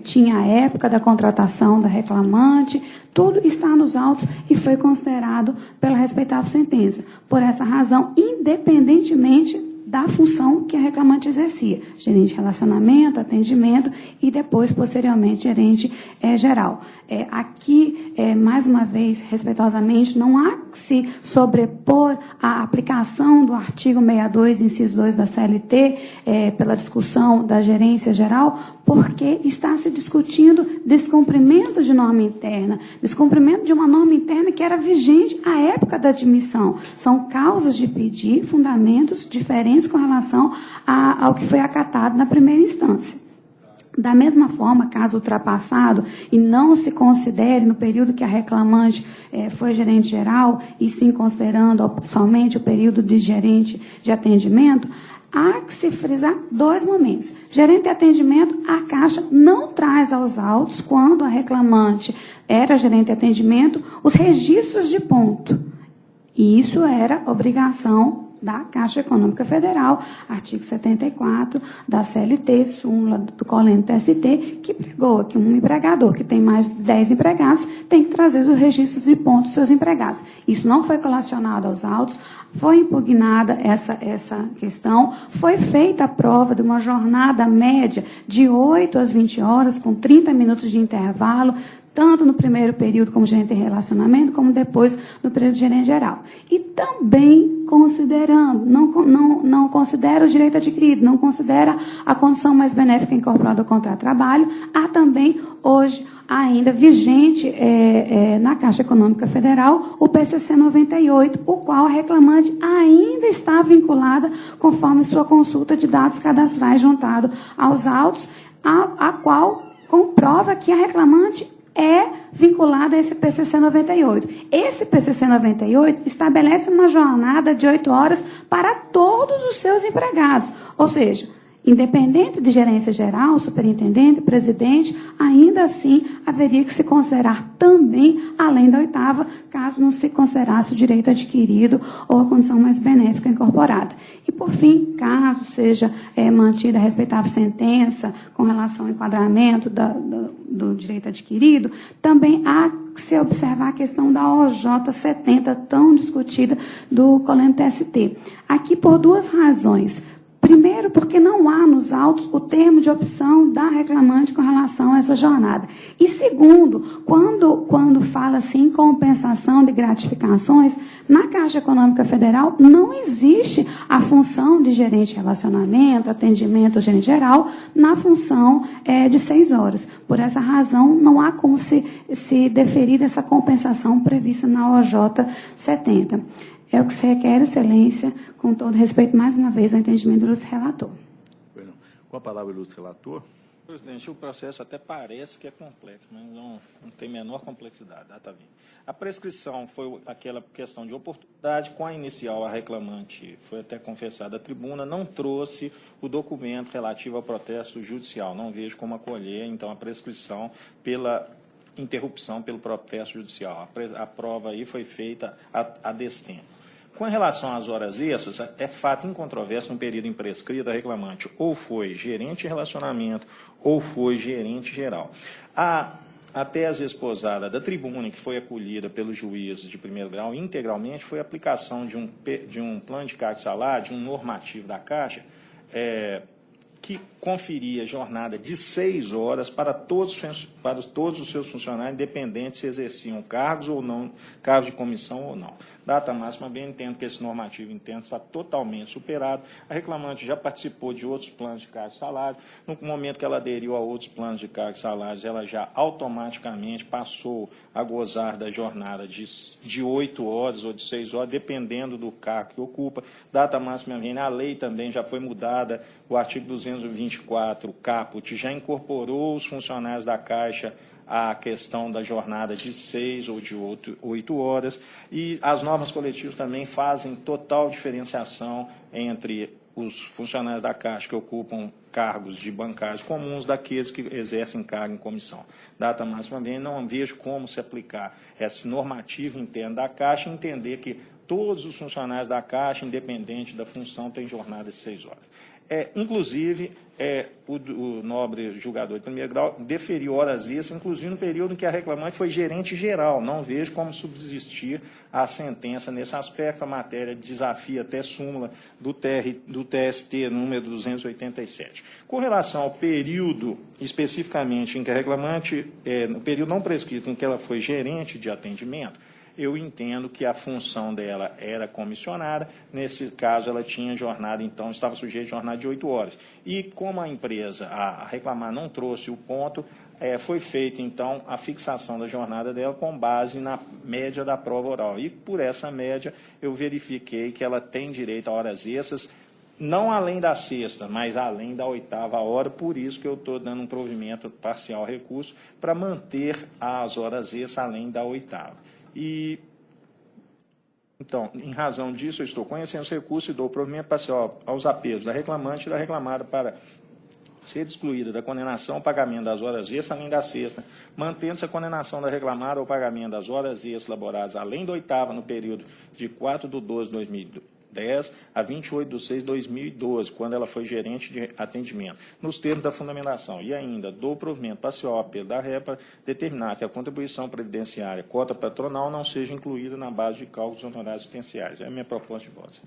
tinha à época da contratação da reclamante, tudo está nos autos e foi considerado pela respeitável sentença. Por essa razão, independentemente da função que a reclamante exercia, gerente de relacionamento, atendimento e depois, posteriormente, gerente geral. Aqui, mais uma vez, respeitosamente, não há que se sobrepor a aplicação do artigo 62, inciso 2 da CLT, pela discussão da gerência geral, porque está se discutindo descumprimento de norma interna, descumprimento de uma norma interna que era vigente à época da admissão. São causas de pedir, fundamentos diferentes com relação ao que foi acatado na primeira instância. Da mesma forma, caso ultrapassado e não se considere no período que a reclamante foi gerente geral, e sim considerando somente o período de gerente de atendimento, há que se frisar 2 momentos. Gerente de atendimento, a Caixa não traz aos autos, quando a reclamante era gerente de atendimento, os registros de ponto. E isso era obrigação da Caixa Econômica Federal, artigo 74 da CLT, súmula do Colente TST, que pregou que um empregador que tem mais de 10 empregados tem que trazer os registros de pontos dos seus empregados. Isso não foi colacionado aos autos, foi impugnada essa questão, foi feita a prova de uma jornada média de 8 às 20 horas, com 30 minutos de intervalo, tanto no primeiro período como gerente de relacionamento, como depois no período de gerente geral. E também considerando, não considera o direito adquirido, não considera a condição mais benéfica incorporada ao contrato de trabalho, há também, hoje, ainda vigente na Caixa Econômica Federal, o PCC 98, o qual a reclamante ainda está vinculada conforme sua consulta de dados cadastrais juntado aos autos, a qual comprova que a reclamante é vinculada a esse PCC 98. Esse PCC 98 estabelece uma jornada de 8 horas para todos os seus empregados, ou seja, independente de gerência geral, superintendente, presidente, ainda assim haveria que se considerar também, além da 8ª, caso não se considerasse o direito adquirido ou a condição mais benéfica incorporada. E, por fim, caso seja mantida a respeitável sentença com relação ao enquadramento do direito adquirido, também há que se observar a questão da OJ 70, tão discutida do Colente TST. Aqui, por 2 razões. Primeiro, porque não há nos autos o termo de opção da reclamante com relação a essa jornada. E segundo, quando fala-se em compensação de gratificações, na Caixa Econômica Federal não existe a função de gerente de relacionamento, atendimento ao gerente geral, na função de 6 horas. Por essa razão, não há como se deferir essa compensação prevista na OJ 70. É o que se requer, Excelência, com todo respeito, mais uma vez, ao entendimento do ilustre relator. Com a palavra, ilustre relator. Presidente, o processo até parece que é complexo, mas não tem menor complexidade. A prescrição foi aquela questão de oportunidade, com a inicial, a reclamante foi até confessada à tribuna, não trouxe o documento relativo ao processo judicial, não vejo como acolher, então, a prescrição pela interrupção pelo processo judicial. A prova aí foi feita a destempo. Com relação às horas extras, é fato incontroverso no período imprescrito, a reclamante ou foi gerente de relacionamento ou foi gerente geral. A tese esposada da tribuna, que foi acolhida pelos juízes de primeiro grau integralmente, foi a aplicação de um plano de cargo e salário, de um normativo da Caixa, que conferia jornada de 6 horas para todos os seus funcionários, independente se exerciam cargos ou não, cargos de comissão ou não. Data máxima, bem entendo que esse normativo está totalmente superado. A reclamante já participou de outros planos de cargos e salários. No momento que ela aderiu a outros planos de cargos e salários, ela já automaticamente passou a gozar da jornada de 8 horas ou de 6 horas, dependendo do cargo que ocupa. Data máxima, a lei também já foi mudada, o artigo 224, o caput, já incorporou os funcionários da Caixa a questão da jornada de 6 ou de 8 horas, e as normas coletivas também fazem total diferenciação entre os funcionários da Caixa que ocupam cargos de bancários comuns daqueles que exercem cargo em comissão. Data máxima, não vejo como se aplicar esse normativo interno da Caixa e entender que todos os funcionários da Caixa, independente da função, têm jornada de 6 horas. Inclusive, o nobre julgador de primeiro grau deferiu horas extras, inclusive no período em que a reclamante foi gerente geral. Não vejo como subsistir a sentença nesse aspecto. A matéria desafia até súmula do TST número 287. Com relação ao período, especificamente, em que a reclamante, no período não prescrito em que ela foi gerente de atendimento, eu entendo que a função dela era comissionada. Nesse caso, ela tinha jornada, então, estava sujeita a jornada de 8 horas. E como a empresa, a reclamar, não trouxe o ponto, foi feita, então, a fixação da jornada dela com base na média da prova oral. E, por essa média, eu verifiquei que ela tem direito a horas extras, não além da sexta, mas além da 8ª hora, por isso que eu estou dando um provimento parcial ao recurso para manter as horas extras além da 8ª. Então, em razão disso, eu estou conhecendo os recursos e dou provimento parcial aos apelos da reclamante e da reclamada para ser excluída da condenação ao pagamento das horas extras além da sexta, mantendo-se a condenação da reclamada ao pagamento das horas extras laboradas além da 8ª no período de 4/12/2010 a 28/6/2012, quando ela foi gerente de atendimento, nos termos da fundamentação. E ainda dou provimento parcial ao apelo da ré para determinar que a contribuição previdenciária, cota patronal, não seja incluída na base de cálculos honorários assistenciais. É a minha proposta de voto.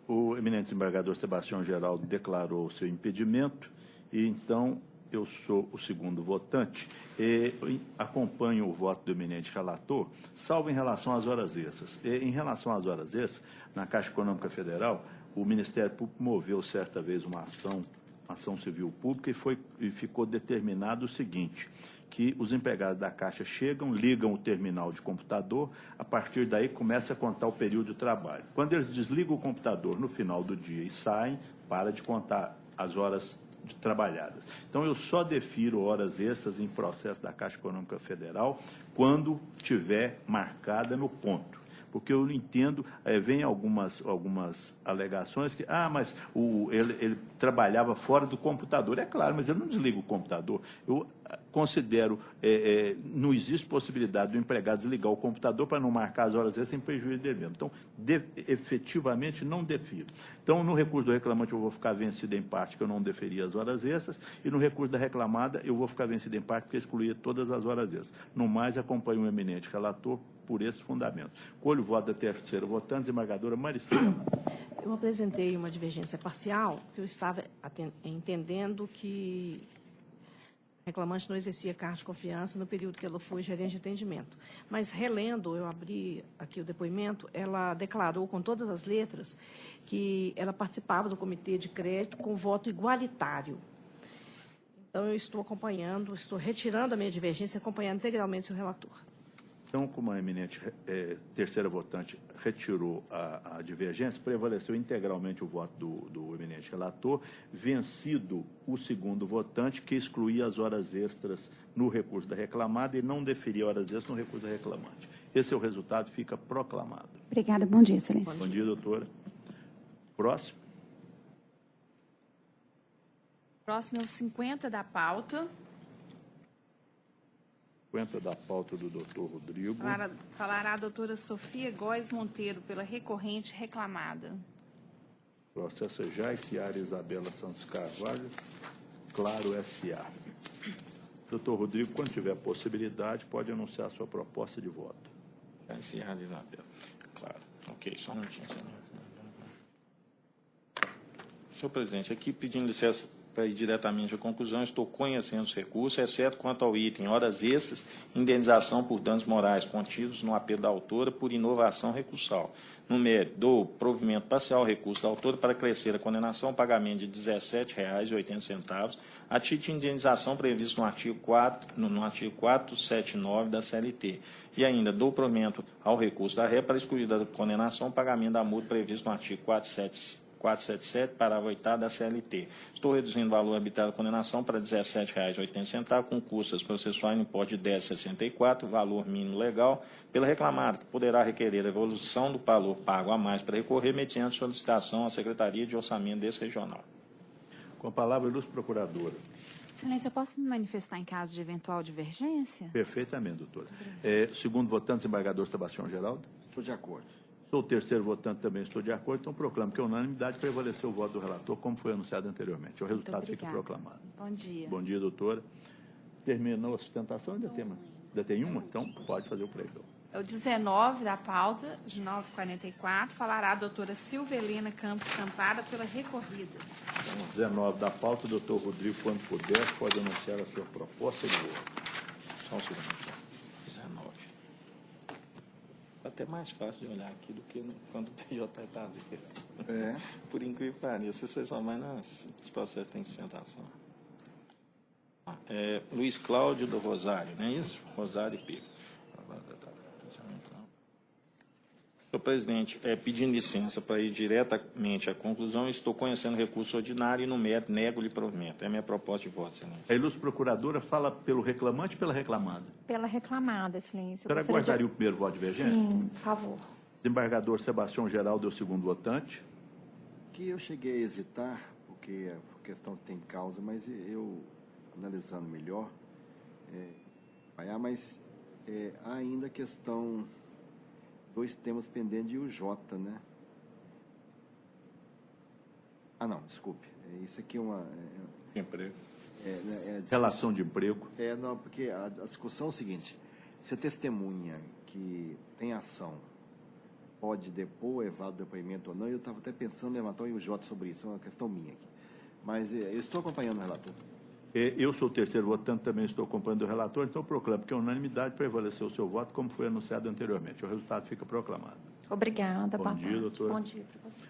O eminente desembargador Sebastião Geraldo declarou o seu impedimento e, então, eu sou o segundo votante e acompanho o voto do eminente relator, salvo em relação às horas extras. Em relação às horas extras, na Caixa Econômica Federal, o Ministério Público moveu certa vez uma ação civil pública e ficou determinado o seguinte, que os empregados da Caixa chegam, ligam o terminal de computador, a partir daí começa a contar o período de trabalho. Quando eles desligam o computador no final do dia e saem, para de contar as horas trabalhadas. Então, eu só defiro horas extras em processo da Caixa Econômica Federal quando tiver marcada no ponto. Porque eu entendo, vem algumas alegações que, mas ele trabalhava fora do computador. É claro, mas ele não desliga o computador. Eu considero, não existe possibilidade do empregado desligar o computador para não marcar as horas extras sem prejuízo dele mesmo. Então, efetivamente, não defiro. Então, no recurso do reclamante, eu vou ficar vencido em parte, que eu não deferi as horas extras, e no recurso da reclamada, eu vou ficar vencido em parte, porque excluía todas as horas extras. No mais, acompanho o eminente relator por esse fundamento. Colho o voto da terceira votante, desembargadora Maristela. Eu apresentei uma divergência parcial, porque eu estava entendendo que a reclamante não exercia cargo de confiança no período que ela foi gerente de atendimento. Mas, relendo, eu abri aqui o depoimento, ela declarou com todas as letras que ela participava do comitê de crédito com voto igualitário. Então, eu estou acompanhando, estou retirando a minha divergência, acompanhando integralmente o seu relator. Então, como a eminente terceira votante retirou a divergência, prevaleceu integralmente o voto do eminente relator, vencido o segundo votante, que excluía as horas extras no recurso da reclamada e não deferia horas extras no recurso da reclamante. Esse é o resultado, fica proclamado. Obrigada, bom dia, excelência. Bom dia, doutora. Próximo. Próximo é o 50 da pauta. 50 da pauta do doutor Rodrigo. Falará a doutora Sofia Góes Monteiro, pela recorrente reclamada. Processo Jaiciara Isabela Santos Carvalho, Claro S.A. Doutor Rodrigo, quando tiver possibilidade, pode anunciar a sua proposta de voto. Jaiciara Isabela. Claro. Ok, só um minutinho, senhor. Senhor presidente, aqui pedindo licença para ir diretamente à conclusão, estou conhecendo os recursos, exceto quanto ao item horas extras, indenização por danos morais contidos no apelo da autora por inovação recursal. No mérito do provimento parcial ao recurso da autora para crescer a condenação, pagamento de R$ 17,80 a título de indenização previsto no artigo 479 da CLT. E ainda do provimento ao recurso da ré para excluir da condenação, pagamento da multa previsto no artigo 477, parágrafo 8º da CLT. Estou reduzindo o valor arbitrário da condenação para R$ 17,80, com custas processuais no importe de R$ 10,64, valor mínimo legal, pela reclamada, que poderá requerer a evolução do valor pago a mais para recorrer mediante solicitação à Secretaria de Orçamento desse regional. Com a palavra, ilustre procuradora. Excelência, eu posso me manifestar em caso de eventual divergência? Perfeitamente, doutora. Segundo votante, desembargador Sebastião Geraldo. Estou de acordo. Sou o terceiro votante, também estou de acordo, então proclamo que a unanimidade prevaleceu o voto do relator, como foi anunciado anteriormente. O resultado fica proclamado. Bom dia. Bom dia, doutora. Terminou a sustentação? Ainda tem uma? Então, pode fazer o pregão. É o 19 da pauta, de 9h44, falará a doutora Silvelina Campos Campada, pela recorrida. 19 da pauta, doutor Rodrigo, quando puder, pode anunciar a sua proposta de voto. Só um segundo. 19. É até mais fácil de olhar aqui do que quando o PJ está ali. Por incrível que pareça, vocês só mais nos processos de sustentação. Luiz Cláudio do Rosário, não é isso? Rosário e Pico. Senhor presidente, pedindo licença para ir diretamente à conclusão, estou conhecendo o recurso ordinário e no mérito nego-lhe provimento. É a minha proposta de voto, excelência. A ilustre procuradora fala pelo reclamante ou pela reclamada? Pela reclamada, excelência. A senhora guardaria o primeiro voto divergente? Sim, por favor. Desembargador Sebastião Geraldo é o segundo votante. Que eu cheguei a hesitar, porque a questão tem causa, mas eu, analisando melhor, mas há ainda a questão... Dois temas pendentes e o J, né? Não, desculpe. Isso aqui é uma... Emprego. Relação de emprego. Não, porque a discussão é o seguinte, se a testemunha que tem ação pode depor, evado depoimento ou não, eu estava até pensando em levantar o J sobre isso, é uma questão minha aqui. Mas eu estou acompanhando o relator. Eu sou o terceiro votante, também estou acompanhando o relator, então proclamo que a unanimidade prevaleceu o seu voto, como foi anunciado anteriormente. O resultado fica proclamado. Obrigada. Bom dia, doutora. Bom dia para você.